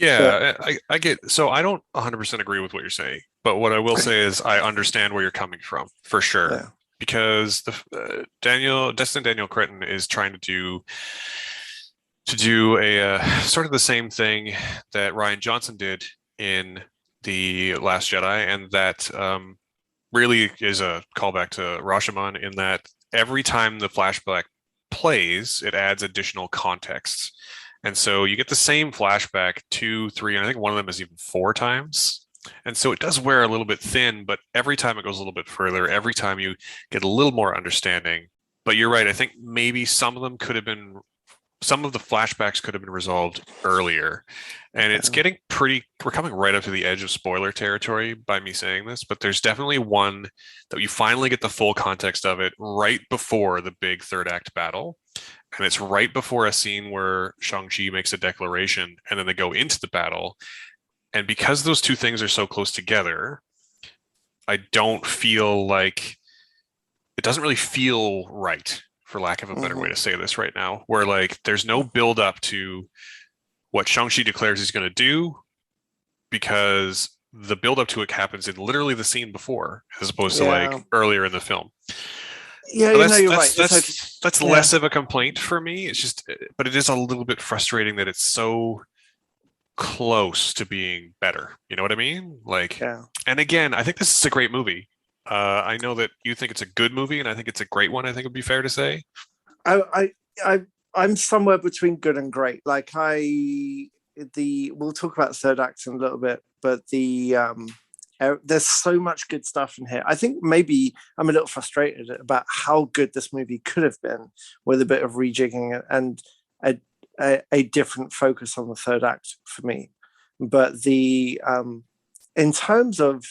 Yeah, I get. So I don't 100% agree with what you're saying, but what I will say is I understand where you're coming from for sure. Yeah. Because Destin Daniel Cretton is trying to do a sort of the same thing that Rian Johnson did in The Last Jedi, and that really is a callback to Rashomon in that every time the flashback plays, it adds additional context. And so you get the same flashback 2, 3, and I think one of them is even 4 times. And so it does wear a little bit thin, but every time it goes a little bit further, every time you get a little more understanding. But you're right. I think maybe some of the flashbacks could have been resolved earlier. And it's we're coming right up to the edge of spoiler territory by me saying this, but there's definitely one that you finally get the full context of it right before the big third act battle. And it's right before a scene where Shang-Chi makes a declaration and then they go into the battle. And because those two things are so close together, I don't feel like it doesn't really feel right, for lack of a better way to say this right now, where like there's no build up to what Shang-Chi declares he's going to do, because the build up to it happens in literally the scene before, as opposed to like earlier in the film. Yeah, you're right. That's less of a complaint for me. It's just, but it is a little bit frustrating that it's so close to being better. You know what I mean? Like, and again, I think this is a great movie. I know that you think it's a good movie, and I think it's a great one. I think it would be fair to say. I'm somewhere between good and great. Like we'll talk about the third act in a little bit, but there's so much good stuff in here. I think maybe I'm a little frustrated about how good this movie could have been with a bit of rejigging and a different focus on the third act for me. But in terms of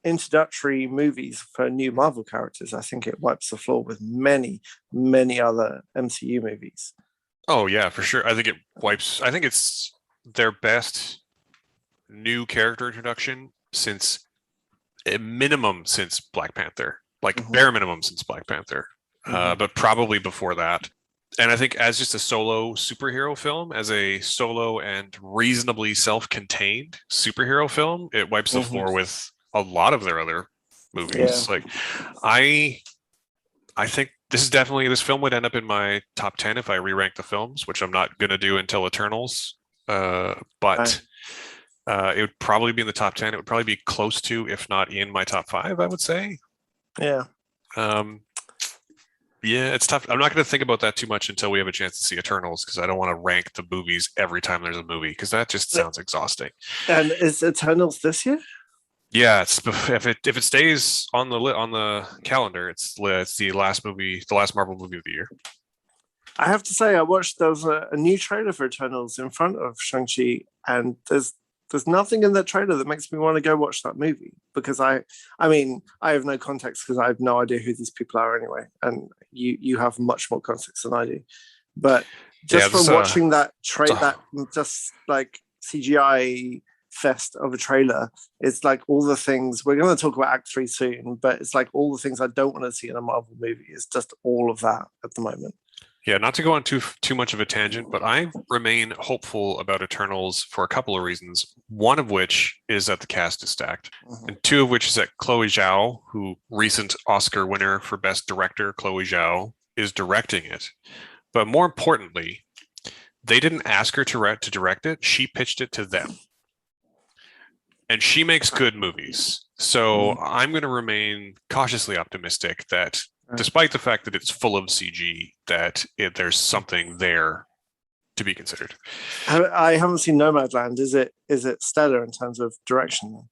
introductory movies for new Marvel characters, I think it wipes the floor with many, many other MCU movies. Oh yeah, for sure. I think it's their best new character introduction since Black Panther, like bare minimum since Black Panther, but probably before that. And I think as just a solo superhero film, as a solo and reasonably self-contained superhero film, it wipes the floor with a lot of their other movies. Like I think this film would end up in my top 10 if I re-rank the films, which I'm not going to do until Eternals. But it would probably be in the top 10. It would probably be close to, if not in my top 5, I would say. Yeah. Yeah, it's tough. I'm not going to think about that too much until we have a chance to see Eternals, because I don't want to rank the movies every time there's a movie, because that just sounds exhausting. And is Eternals this year? Yeah, if it stays on the calendar, it's the last Marvel movie of the year. I have to say, there was a new trailer for Eternals in front of Shang-Chi, and there's nothing in that trailer that makes me want to go watch that movie because I mean, I have no context because I have no idea who these people are anyway, and you have much more context than I do. But Yeah, just from watching that it's a- that just like CGI fest of a trailer, it's like all the things we're going to talk about Act 3 soon, but it's like all the things I don't want to see in a Marvel movie. It's just all of that at the moment. yeah, not to go on too much of a tangent, but I remain hopeful about Eternals for a couple of reasons. One of which is that the cast is stacked, Mhm. and two of which is that Chloe Zhao, who recent Oscar winner for Best Director, Chloe Zhao, is directing it. But more importantly, they didn't ask her to direct it; she pitched it to them, and she makes good movies. So Mhm. I'm going to remain cautiously optimistic that, Right. despite the fact that it's full of CG, there's something there to be considered. I haven't seen Nomadland. Is it stellar in terms of direction?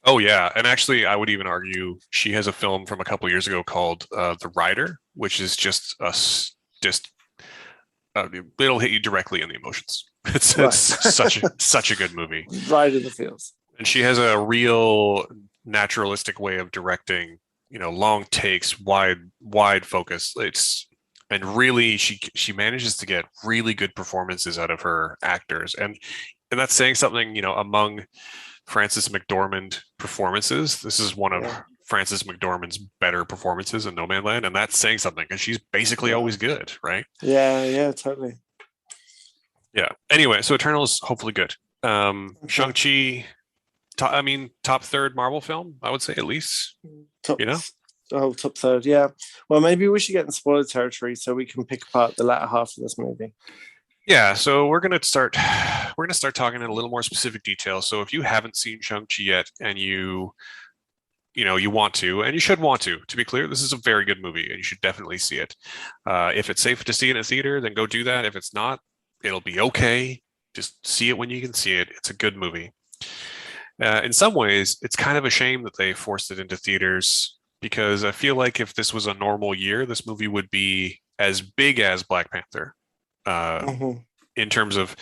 Oh yeah, and actually, I would even argue she has a film from a couple years ago called The Rider, which is just it'll hit you directly in the emotions. It's Right. such a good movie, Right in the fields. and she has a real naturalistic way of directing. You know, long takes, wide focus. And really she manages to get really good performances out of her actors, and that's saying something. You know, among Frances McDormand performances, this is one of Yeah. Frances McDormand's better performances in No Man's Land, and that's saying something because she's basically Yeah. always good, right? Yeah, totally. Yeah. Anyway, so Eternal is hopefully good. Okay. Shang-Chi, I mean, top third Marvel film, I would say at least. Top You know? top third, yeah. Well, maybe we should get in spoiler territory so we can pick apart the latter half of this movie. Yeah. So we're gonna start talking in a little more specific detail. So if you haven't seen Shang-Chi yet, and you want to, and you should want to be clear, this is a very good movie and you should definitely see it. If it's safe to see it in a theater, then go do that. If it's not, it'll be okay. Just see it when you can see it. It's a good movie. In some ways, it's kind of a shame that they forced it into theaters because I feel like if this was a normal year, this movie would be as big as Black Panther, uh, Mhm. in terms of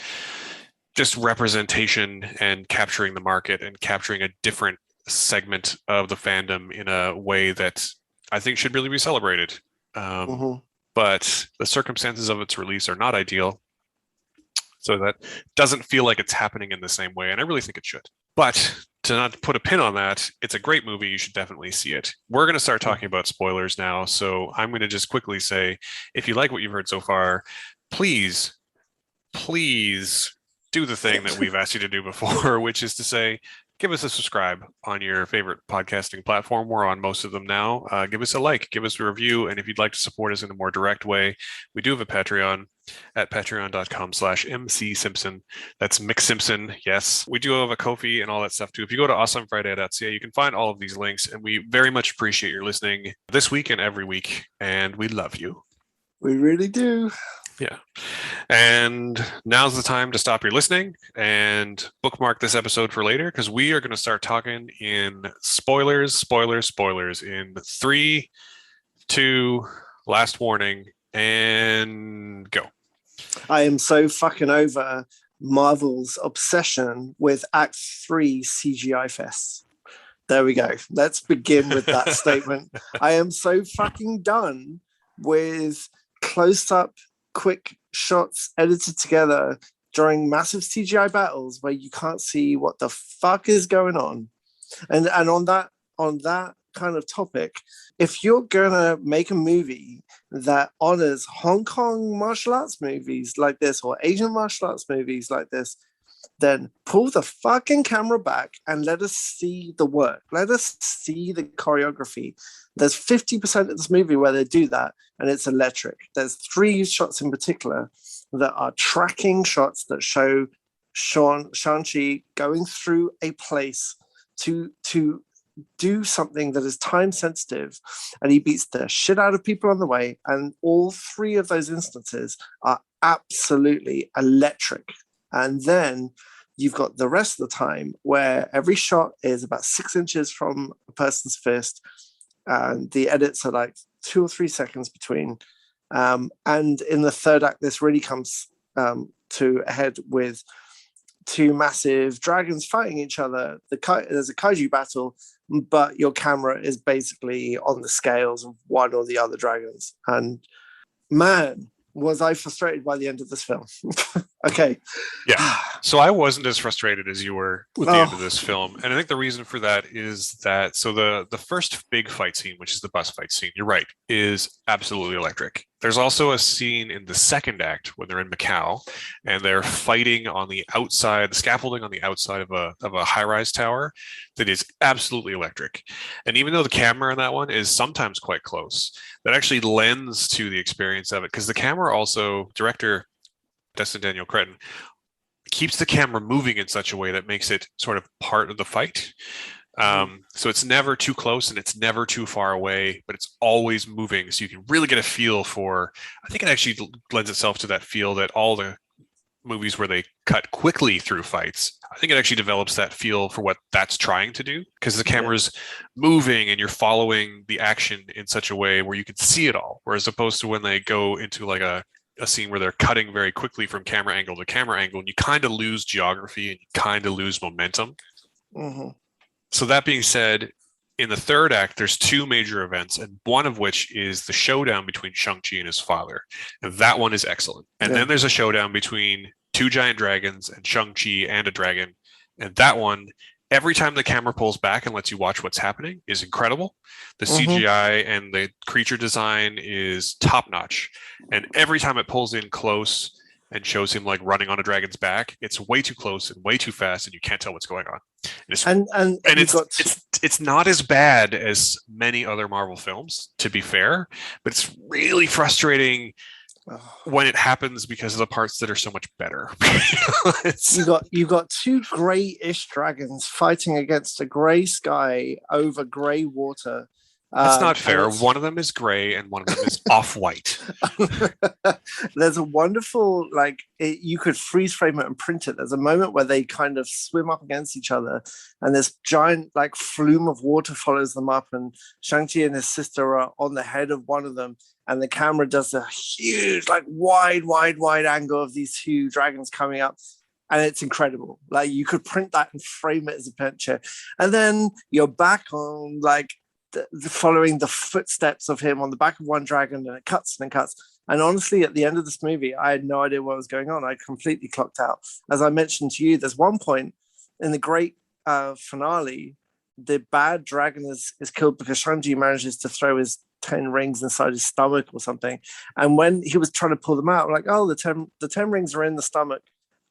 just representation and capturing the market and capturing a different segment of the fandom in a way that I think should really be celebrated. Um, Mhm. but the circumstances of its release are not ideal. So that doesn't feel like it's happening in the same way. And I really think it should. But to not put a pin on that, it's a great movie. You should definitely see it. We're going to start talking about spoilers now. So I'm going to just quickly say, if you like what you've heard so far, please, please do the thing that we've asked you to do before, which is to say, give us a subscribe on your favorite podcasting platform. We're on most of them now. Give us a like, give us a review. And if you'd like to support us in a more direct way, we do have a Patreon at patreon.com/MC Simpson. That's Mick Simpson. Yes. We do have a Ko-fi and all that stuff too. If you go to awesomefriday.ca, you can find all of these links. And we very much appreciate your listening this week and every week. And we love you. We really do. Yeah. And now's the time to stop your listening and bookmark this episode for later because we are going to start talking in spoilers in 3, 2, last warning, and go. I am so fucking over Marvel's obsession with Act 3 CGI fests. There we go. Let's begin with that statement. I am so fucking done with close up, quick shots edited together during massive CGI battles where you can't see what the fuck is going on. And on that kind of topic, if you're gonna make a movie that honors Hong Kong martial arts movies like this or Asian martial arts movies like this, then pull the fucking camera back and let us see the work. Let us see the choreography. There's 50% of this movie where they do that, and it's electric. There's 3 shots in particular that are tracking shots that show Shang-Chi going through a place to do something that is time sensitive, and he beats the shit out of people on the way. And all 3 of those instances are absolutely electric. And then you've got the rest of the time where every shot is about 6 inches from a person's fist, and the edits are like 2 or 3 seconds between. And in the third act, this really comes to a head with two massive dragons fighting each other. There's a kaiju battle, but your camera is basically on the scales of one or the other dragons. And man, was I frustrated by the end of this film. Okay. Yeah. So I wasn't as frustrated as you were with the end of this film. And I think the reason for that is that so the first big fight scene, which is the bus fight scene, you're right, is absolutely electric. There's also a scene in the second act when they're in Macau and they're fighting on the outside, the scaffolding on the outside of a high-rise tower that is absolutely electric. And even though the camera in that one is sometimes quite close, that actually lends to the experience of it because the camera also, director Destin Daniel Cretton, keeps the camera moving in such a way that makes it sort of part of the fight. So it's never too close and it's never too far away, but it's always moving. So you can really get a feel for, I think it actually lends itself to that feel that all the movies where they cut quickly through fights, I think it actually develops that feel for what that's trying to do because the camera's moving and you're following the action in such a way where you can see it all. Whereas opposed to when they go into like a scene where they're cutting very quickly from camera angle to camera angle and you kind of lose geography and you kind of lose momentum. So that being said, in the third act, there's two major events, and one of which is the showdown between Shang-Chi and his father. And that one is excellent. And then there's a showdown between two giant dragons and Shang-Chi and a dragon. And that one, every time the camera pulls back and lets you watch what's happening, is incredible. The CGI and the creature design is top-notch. And every time it pulls in close and shows him like running on a dragon's back, it's way too close and way too fast, and you can't tell what's going on. And it's not as bad as many other Marvel films, to be fair, but it's really frustrating when it happens because of the parts that are so much better. you got two grayish dragons fighting against a gray sky over gray water. That's not fair. One of them is gray and one of them is off-white. There's a wonderful, you could freeze frame it and print it. There's a moment where they kind of swim up against each other and this giant flume of water follows them up and Shang-Chi and his sister are on the head of one of them and the camera does a huge, wide angle of these two dragons coming up. And it's incredible. You could print that and frame it as a picture. And then you're back on, following the footsteps of him on the back of one dragon, and it cuts and cuts. And honestly, at the end of this movie, I had no idea what was going on. I completely clocked out. As I mentioned to you, there's one point in the great finale, the bad dragon is killed because Shang-Chi manages to throw his 10 rings inside his stomach or something. And when he was trying to pull them out, the 10 rings are in the stomach.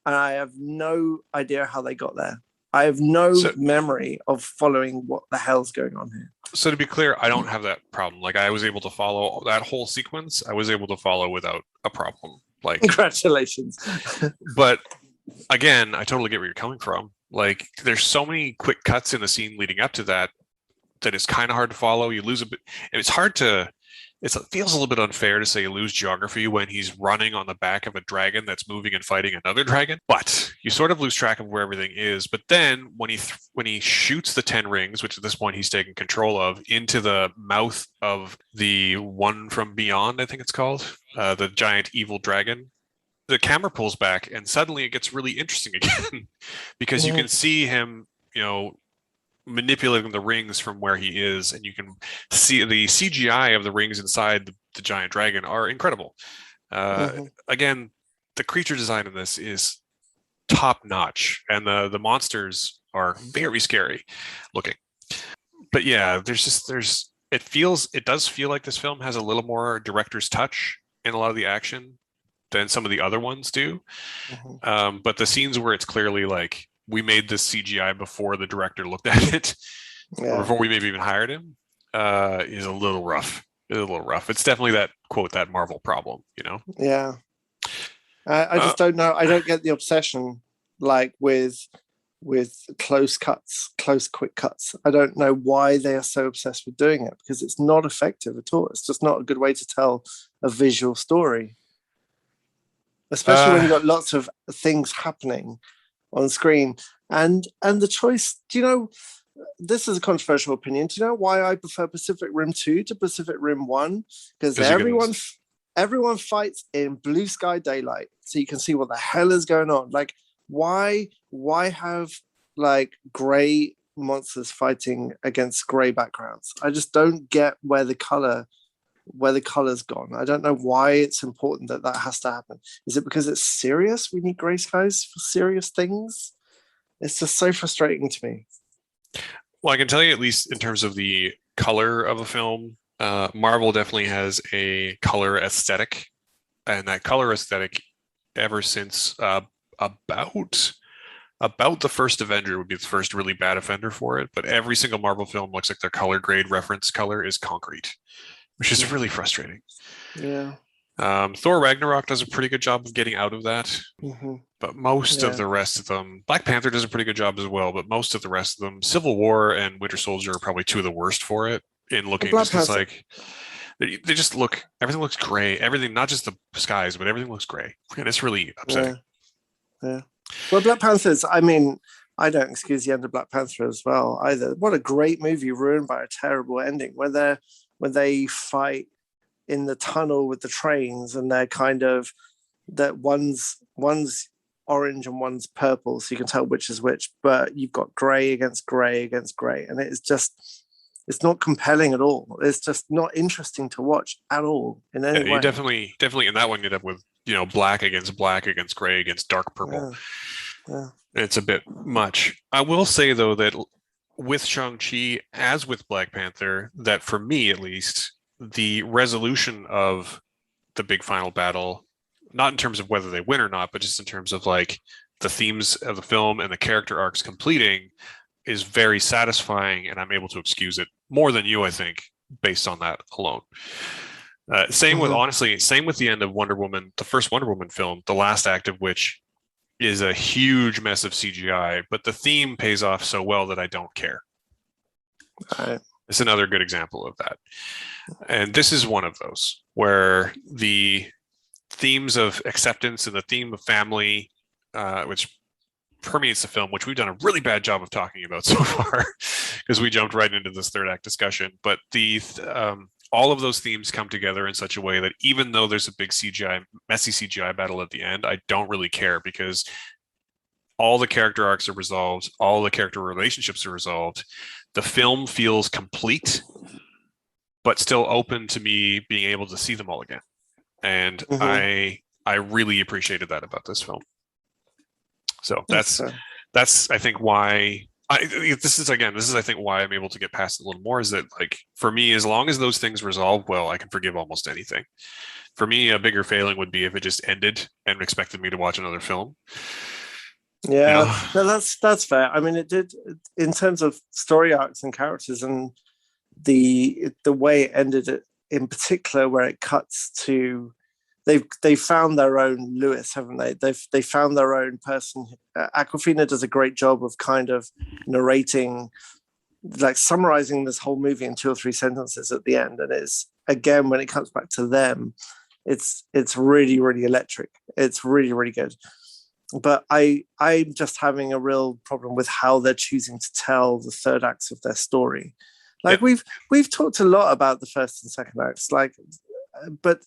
And I have no idea how they got there. I have no memory of following what the hell's going on here. So to be clear, I don't have that problem. I was able to follow that whole sequence. I was able to follow without a problem. Congratulations. But again, I totally get where you're coming from. There's so many quick cuts in the scene leading up to that it's kind of hard to follow. You lose a bit. And it's hard to. It feels a little bit unfair to say you lose geography when he's running on the back of a dragon that's moving and fighting another dragon. But you sort of lose track of where everything is. But then when he shoots the 10 rings, which at this point he's taking control of, into the mouth of the one from beyond, I think it's called, the giant evil dragon, the camera pulls back and suddenly it gets really interesting again because you can see him, manipulating the rings from where he is, and you can see the CGI of the rings inside the giant dragon are incredible. Again, the creature design in this is top notch, and the monsters are very scary looking. But yeah, it does feel like this film has a little more director's touch in a lot of the action than some of the other ones do. But the scenes where it's clearly we made this CGI before the director looked at it, or before we maybe even hired him, is a little rough. It's definitely that Marvel problem, Yeah. I just don't know. I don't get the obsession with close quick cuts. I don't know why they are so obsessed with doing it, because it's not effective at all. It's just not a good way to tell a visual story, especially when you've got lots of things happening on screen. And the choice, this is a controversial opinion. Do you know why I prefer Pacific Rim 2 to Pacific Rim 1? Because everyone everyone fights in blue sky daylight, so you can see what the hell is going on. Like, why have like gray monsters fighting against gray backgrounds? I just don't get where the color's gone. I don't know why it's important that that has to happen. Is it because it's serious? We need gray skies for serious things. It's just so frustrating to me. Well, I can tell you at least in terms of the color of a film, Marvel definitely has a color aesthetic, and that color aesthetic ever since about the first Avenger would be the first really bad offender for it. But every single Marvel film looks like their color grade reference color is concrete, which is really frustrating. Yeah. Thor Ragnarok does a pretty good job of getting out of that, but most of Yeah. the rest of them, Black Panther does a pretty good job as well, but most of the rest of them, Civil War and Winter Soldier are probably two of the worst for it in looking, Black just because Panther. like they just look, everything looks gray, everything, not just the skies, but everything looks gray, and it's really upsetting. Yeah. Well, Black Panthers, I mean, I don't excuse the end of Black Panther as well either. What a great movie ruined by a terrible ending when they fight in the tunnel with the trains, and they're kind of that one's orange and one's purple, so you can tell which is which, but you've got gray against gray against gray, and it's not compelling at all. It's just not interesting to watch at all in any Yeah, you way. definitely in that one you end up with, black against gray against dark purple. Yeah. It's a bit much. I will say though that with Shang-Chi, as with Black Panther, that for me at least, the resolution of the big final battle, not in terms of whether they win or not, but just in terms of like the themes of the film and the character arcs completing, is very satisfying, and I'm able to excuse it more than you, I think, based on that alone. Same with the end of Wonder Woman, the first Wonder Woman film, the last act of which is a huge mess of CGI, but the theme pays off so well that I don't care. Right. It's another good example of that. And this is one of those where the themes of acceptance and the theme of family, which permeates the film, which we've done a really bad job of talking about so far because we jumped right into this third act discussion. But all of those themes come together in such a way that even though there's a big messy CGI battle at the end, I don't really care because all the character arcs are resolved, all the character relationships are resolved. The film feels complete, but still open to me being able to see them all again. And I really appreciated that about this film. So that's I think why this is I think why I'm able to get past it a little more, is that like for me, as long as those things resolve well, I can forgive almost anything. For me, a bigger failing would be if it just ended and expected me to watch another film. Yeah, no, that's fair. I mean, it did in terms of story arcs and characters, and the way it ended it in particular, where it cuts to they've found their own Lewis, haven't they? They found their own person. Aquafina does a great job of kind of narrating, like summarizing this whole movie in 2 or 3 sentences at the end, and it's again when it comes back to them, it's really really electric. It's really really good. But I'm just having a real problem with how they're choosing to tell the third acts of their story. Like we've talked a lot about the first and second acts, like, but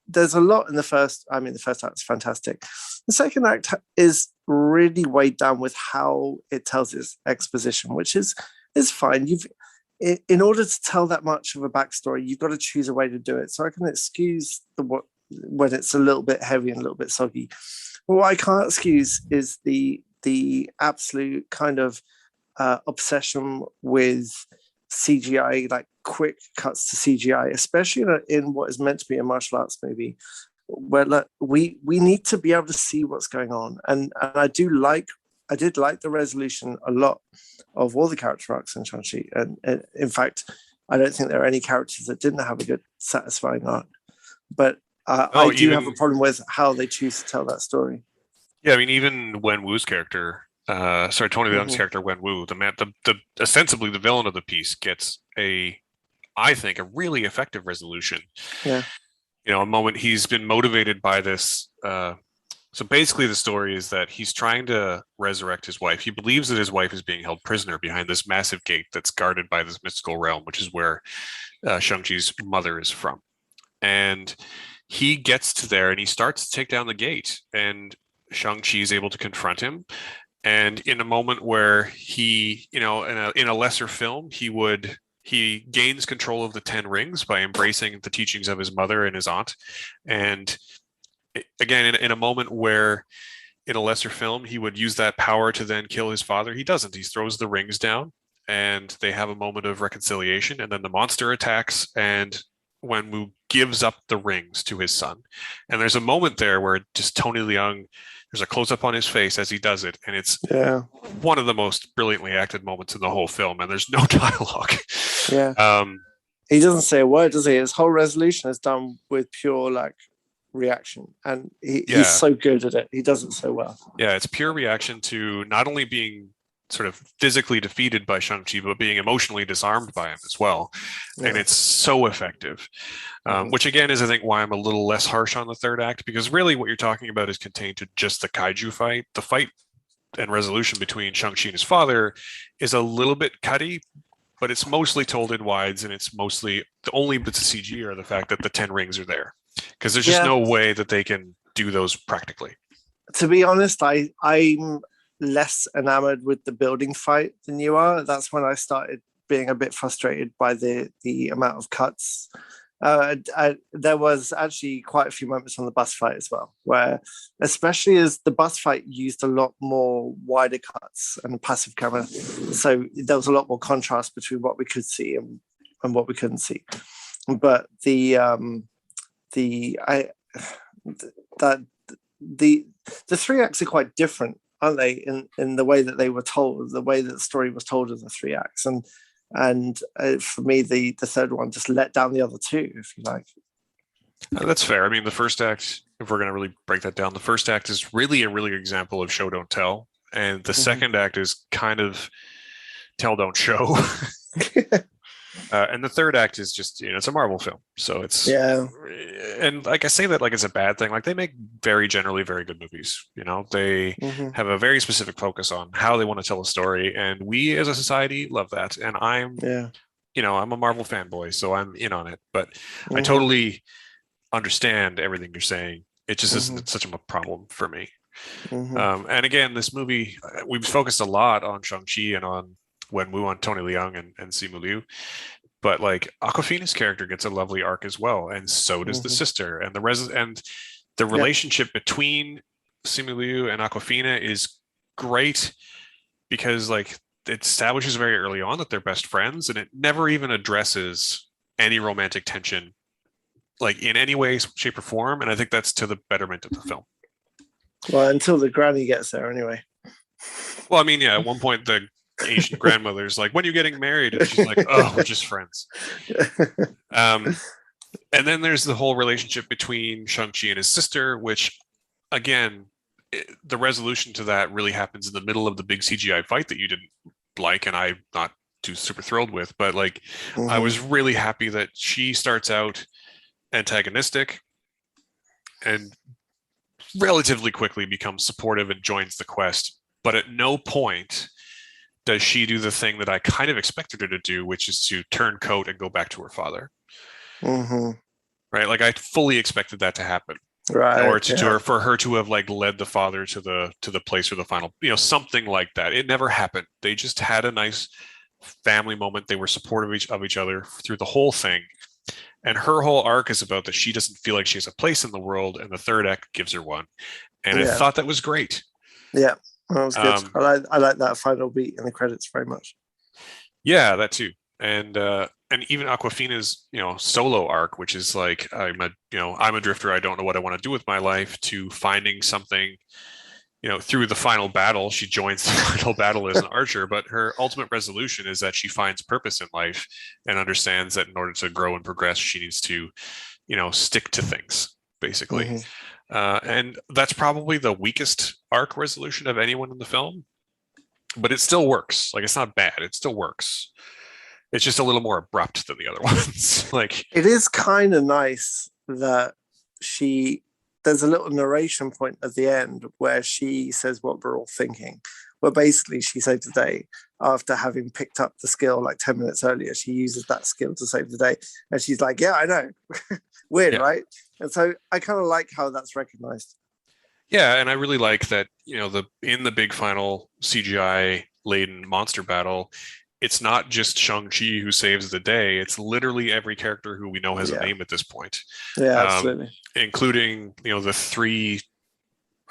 there's a lot in the first. I mean, the first act is fantastic. The second act is really weighed down with how it tells its exposition, which is fine. In order to tell that much of a backstory, you've got to choose a way to do it. So I can excuse when it's a little bit heavy and a little bit soggy. But what I can't excuse is the absolute kind of obsession with CGI, like quick cuts to CGI, especially in what is meant to be a martial arts movie, where like, we need to be able to see what's going on. And I did like the resolution a lot of all the character arcs in Shang-Chi. And in fact, I don't think there are any characters that didn't have a good, satisfying arc. But I do have a problem with how they choose to tell that story. Yeah, I mean, even Wen Wu's character, Tony Leung's character, Wen Wu, the ostensibly the villain of the piece, gets I think, a really effective resolution. Yeah. A moment he's been motivated by this. So basically, the story is that he's trying to resurrect his wife. He believes that his wife is being held prisoner behind this massive gate that's guarded by this mystical realm, which is where Shang-Chi's mother is from. and he gets to there and he starts to take down the gate, and Shang-Chi is able to confront him. And in a moment where he, in a lesser film, he gains control of the Ten Rings by embracing the teachings of his mother and his aunt. And again, in a moment where in a lesser film he would use that power to then kill his father, he doesn't. He throws the rings down, and they have a moment of reconciliation. And then the monster attacks, and Wenwu gives up the rings to his son. And there's a moment there where just Tony Leung, there's a close up on his face as he does it, and it's one of the most brilliantly acted moments in the whole film. And there's no dialogue. Yeah. He doesn't say a word, does he? His whole resolution is done with pure reaction, and he's so good at it. He does it so well. Yeah, it's pure reaction to not only being sort of physically defeated by Shang-Chi, but being emotionally disarmed by him as well. Yeah. And it's so effective, which again is, I think, why I'm a little less harsh on the third act, because really what you're talking about is contained to just the kaiju fight. The fight and resolution between Shang-Chi and his father is a little bit cutty, but it's mostly told in wides, and it's mostly the only bits of CG are the fact that the 10 rings are there, because there's just no way that they can do those practically. To be honest, I'm less enamored with the building fight than you are. That's when I started being a bit frustrated by the amount of cuts. There was actually quite a few moments on the bus fight as well, where especially as the bus fight used a lot more wider cuts and passive camera, so there was a lot more contrast between what we could see and what we couldn't see. But the three acts are quite different, aren't they, in the way that they were told, the way that the story was told in the three acts. And for me, the third one just let down the other two, if you like. That's fair. I mean, the first act, if we're going to really break that down, the first act is really a really good example of show, don't tell. And the second act is kind of tell, don't show. And the third act is just, it's a Marvel film. So it's, and like I say that like it's a bad thing. Like they make generally very good movies. They have a very specific focus on how they want to tell a story. And we as a society love that. And I'm a Marvel fanboy, so I'm in on it. But I totally understand everything you're saying. It just isn't such a problem for me. And again, this movie, we've focused a lot on Shang-Chi and on Wenwu, on Tony Leung and Simu Liu. But like Awkwafina's character gets a lovely arc as well, and so does the sister. And the relationship between Simu Liu and Awkwafina is great, because like it establishes very early on that they're best friends, and it never even addresses any romantic tension like in any way, shape, or form. And I think that's to the betterment of the film. Well, until the granny gets there anyway. Well, I mean, at one point the Asian grandmother's like, when are you getting married? And she's like, oh, we're just friends. And then there's the whole relationship between Shang-Chi and his sister, which again, the resolution to that really happens in the middle of the big CGI fight that you didn't like, and I'm not too super thrilled with. But like, I was really happy that she starts out antagonistic and relatively quickly becomes supportive and joins the quest. But at no point does she do the thing that I kind of expected her to do, which is to turn coat and go back to her father. Right? Like I fully expected that to happen. Right. Or for her to have like led the father to the place for the final, something like that. It never happened. They just had a nice family moment. They were supportive of each other through the whole thing. And her whole arc is about that she doesn't feel like she has a place in the world, and the third act gives her one. And I thought that was great. Yeah. That was good. I like that final beat in the credits very much. Yeah, that too. And even Awkwafina's solo arc, which is like I'm a drifter, I don't know what I want to do with my life, to finding something through the final battle. She joins the final battle as an archer, but her ultimate resolution is that she finds purpose in life and understands that in order to grow and progress, she needs to stick to things, basically. And that's probably the weakest arc resolution of anyone in the film, but it still works. Like, it's not bad. It still works. It's just a little more abrupt than the other ones. Like, it is kind of nice that there's a little narration point at the end where she says what we're all thinking, where basically she said today, after having picked up the skill like 10 minutes earlier. She uses that skill to save the day. And she's like, yeah, I know. Weird, Yeah. right? And so I kind of like how that's recognized. Yeah, and I really like that, in the big final CGI laden monster battle, it's not just Shang-Chi who saves the day. It's literally every character who we know has a Yeah. name at this point, Yeah, um, absolutely. including, the three,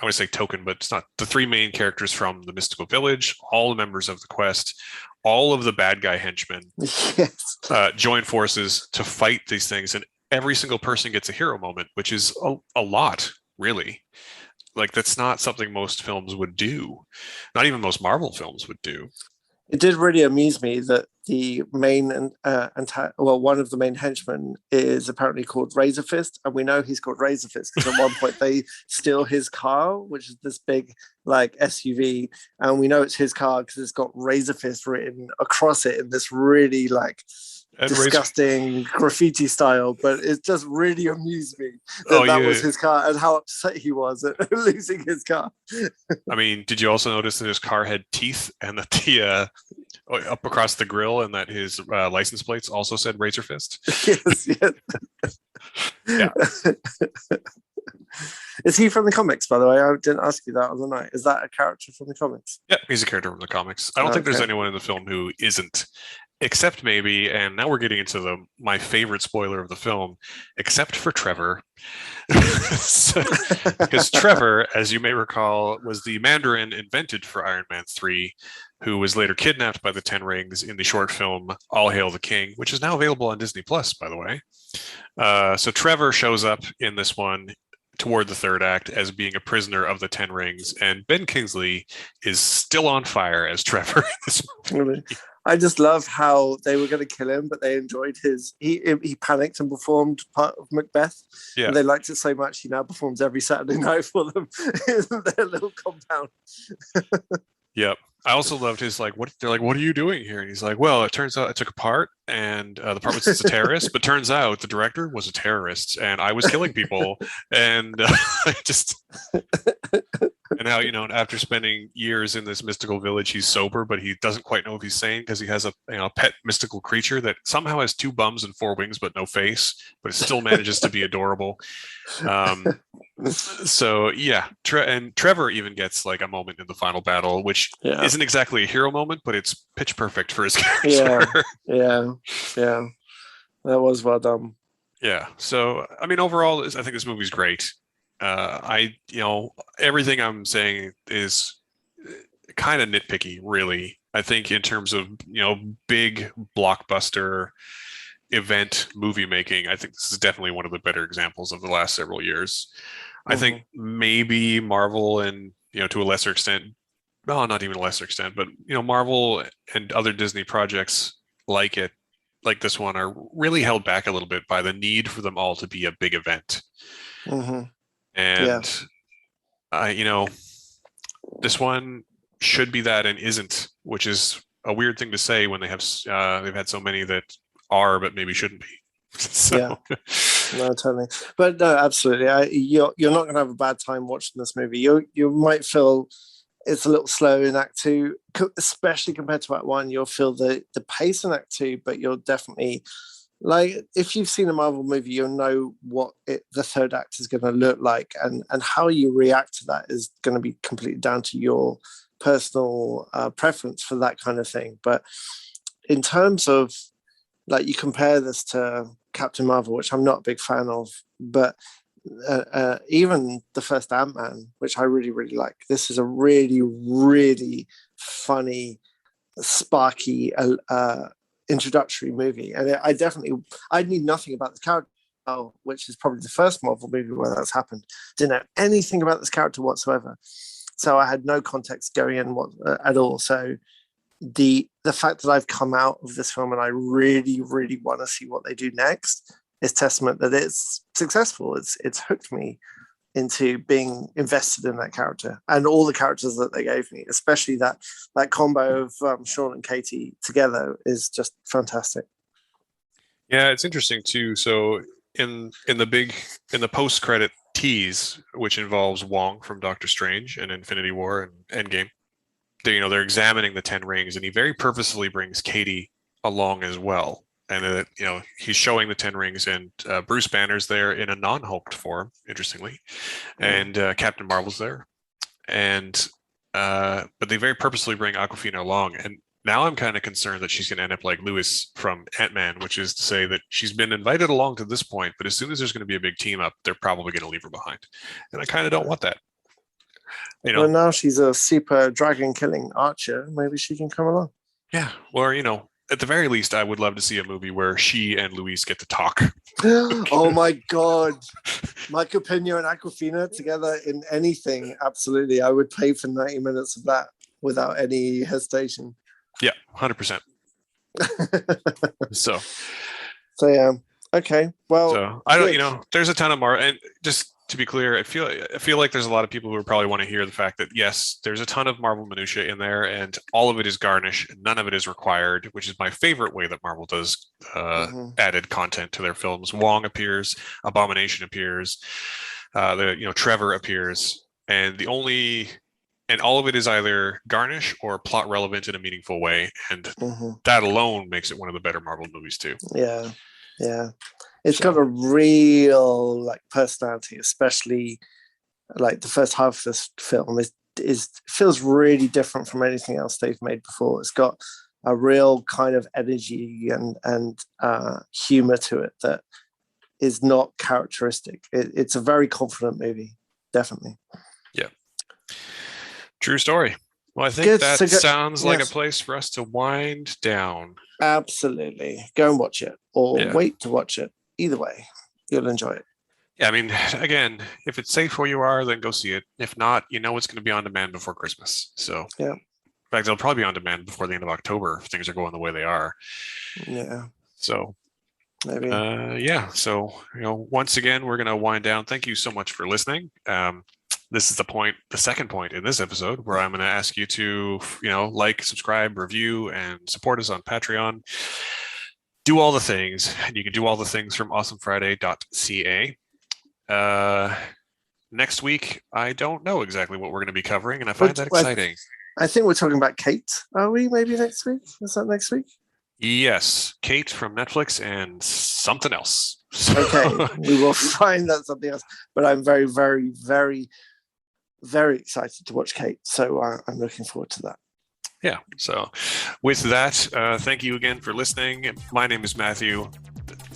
I would say token, but it's not the three main characters from the Mystical Village, all the members of the quest, all of the bad guy henchmen Yes. join forces to fight these things, and every single person gets a hero moment, which is a lot, really. Like that's not something most films would do, not even most Marvel films would do. It did really amuse me that the main one of the main henchmen is apparently called Razor Fist, and we know he's called Razor Fist because at one point they steal his car, which is this big like SUV, and we know it's his car because it's got Razor Fist written across it in this really like And disgusting graffiti style, but it just really amused me Oh, that yeah. was his car and how upset he was at losing his car. I mean, did you also notice that his car had teeth and that the up across the grill, and that his license plates also said Razor Fist? Yes, yes. Yeah. Is he from the comics, by the way? I didn't ask you that on the night. Is that a character from the comics? Yeah, he's a character from the comics. I don't think there's Okay. anyone in the film who isn't, except maybe, and now we're getting into my favorite spoiler of the film, except for Trevor. Because Trevor, as you may recall, was the Mandarin invented for Iron Man 3, who was later kidnapped by the Ten Rings in the short film All Hail the King, which is now available on Disney Plus, by the way. So Trevor shows up in this one toward the third act as being a prisoner of the Ten Rings, and Ben Kingsley is still on fire as Trevor in this movie. I just love how they were going to kill him, but they enjoyed he panicked and performed part of Macbeth. Yeah. And they liked it so much he now performs every Saturday night for them in their little compound. Yep. I also loved his like, what they're like, what are you doing here? And he's like, well, it turns out I took a part, and the part was a terrorist, but turns out the director was a terrorist, and I was killing people, and just and how after spending years in this mystical village, he's sober, but he doesn't quite know if he's sane because he has a pet mystical creature that somehow has two bums and four wings but no face, but it still manages to be adorable. So yeah, and Trevor even gets like a moment in the final battle, which isn't exactly a hero moment, but it's pitch perfect for his character. Yeah, that was well done. Yeah. So I mean, overall, I think this movie's great. Everything I'm saying is kind of nitpicky, really. I think in terms of big blockbuster event movie making, I think this is definitely one of the better examples of the last several years. I think maybe Marvel and to a lesser extent, well, not even a lesser extent, but Marvel and other Disney projects like this one are really held back a little bit by the need for them all to be a big event. And this one should be that and isn't, which is a weird thing to say when they've had so many that are but maybe shouldn't be. So. Yeah, no, totally. But no, absolutely. You're not going to have a bad time watching this movie. You might feel it's a little slow in Act 2, especially compared to Act 1. You'll feel the pace in Act 2, but you'll definitely, like, if you've seen a Marvel movie, you'll know what the third act is going to look like, and how you react to that is going to be completely down to your personal preference for that kind of thing. But in terms of, like, you compare this to Captain Marvel, which I'm not a big fan of, but even the first Ant-Man, which I really, really like. This is a really, really funny, sparky introductory movie. And I need nothing about this character, which is probably the first Marvel movie where that's happened. Didn't know anything about this character whatsoever. So I had no context going in at all. So the fact that I've come out of this film and I really, really want to see what they do next is testament that it's successful. It's hooked me into being invested in that character and all the characters that they gave me, especially that combo of Sean and Katie together is just fantastic. Yeah, it's interesting too. So in the post-credit tease, which involves Wong from Doctor Strange and Infinity War and Endgame, they're examining the 10 rings, and he very purposefully brings Katie along as well. And he's showing the 10 rings, and Bruce Banner's there in a non-hulked form, interestingly, and Captain Marvel's there, and but they very purposely bring Awkwafina along. And now I'm kind of concerned that she's going to end up like Lewis from Ant-Man, which is to say that she's been invited along to this point, but as soon as there's going to be a big team up, they're probably going to leave her behind, and I kind of don't want that. Well, now she's a super dragon killing archer. Maybe she can come along. Yeah, or at the very least, I would love to see a movie where she and Luis get to talk. Oh my God. Michael Pena and Awkwafina together in anything. Absolutely. I would pay for 90 minutes of that without any hesitation. Yeah, 100%. So yeah. Okay. Well, so I don't, there's a ton of and just to be clear, I feel like there's a lot of people who probably want to hear the fact that yes, there's a ton of Marvel minutia in there, and all of it is garnish, and none of it is required, which is my favorite way that Marvel does added content to their films. Wong appears, Abomination appears, Trevor appears, and all of it is either garnish or plot relevant in a meaningful way, and that alone makes it one of the better Marvel movies too. Yeah. It's got a real personality, especially the first half of this film feels really different from anything else they've made before. It's got a real kind of energy and humor to it that is not characteristic. It's a very confident movie, definitely. Yeah. True story. Well, I think sounds like a place for us to wind down. Absolutely. Go and watch it, or wait to watch it. Either way, you'll enjoy it. Yeah, I mean, again, if it's safe where you are, then go see it. If not, it's going to be on demand before Christmas. So, yeah. In fact, it'll probably be on demand before the end of October if things are going the way they are. Yeah. So, maybe. So, once again, we're going to wind down. Thank you so much for listening. This is the second point in this episode where I'm going to ask you to, like, subscribe, review, and support us on Patreon. Do all the things, and you can do all the things from awesomefriday.ca. Next week, I don't know exactly what we're going to be covering, and I find that exciting. I think we're talking about Kate. Are we maybe next week? Is that next week? Yes, Kate from Netflix and something else. Okay, we will find that something else. But I'm very, very, very, very excited to watch Kate. So I'm looking forward to that. Yeah. So with that, thank you again for listening. My name is Matthew.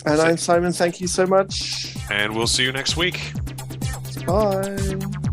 And I'm Simon. Thank you so much. And we'll see you next week. Bye.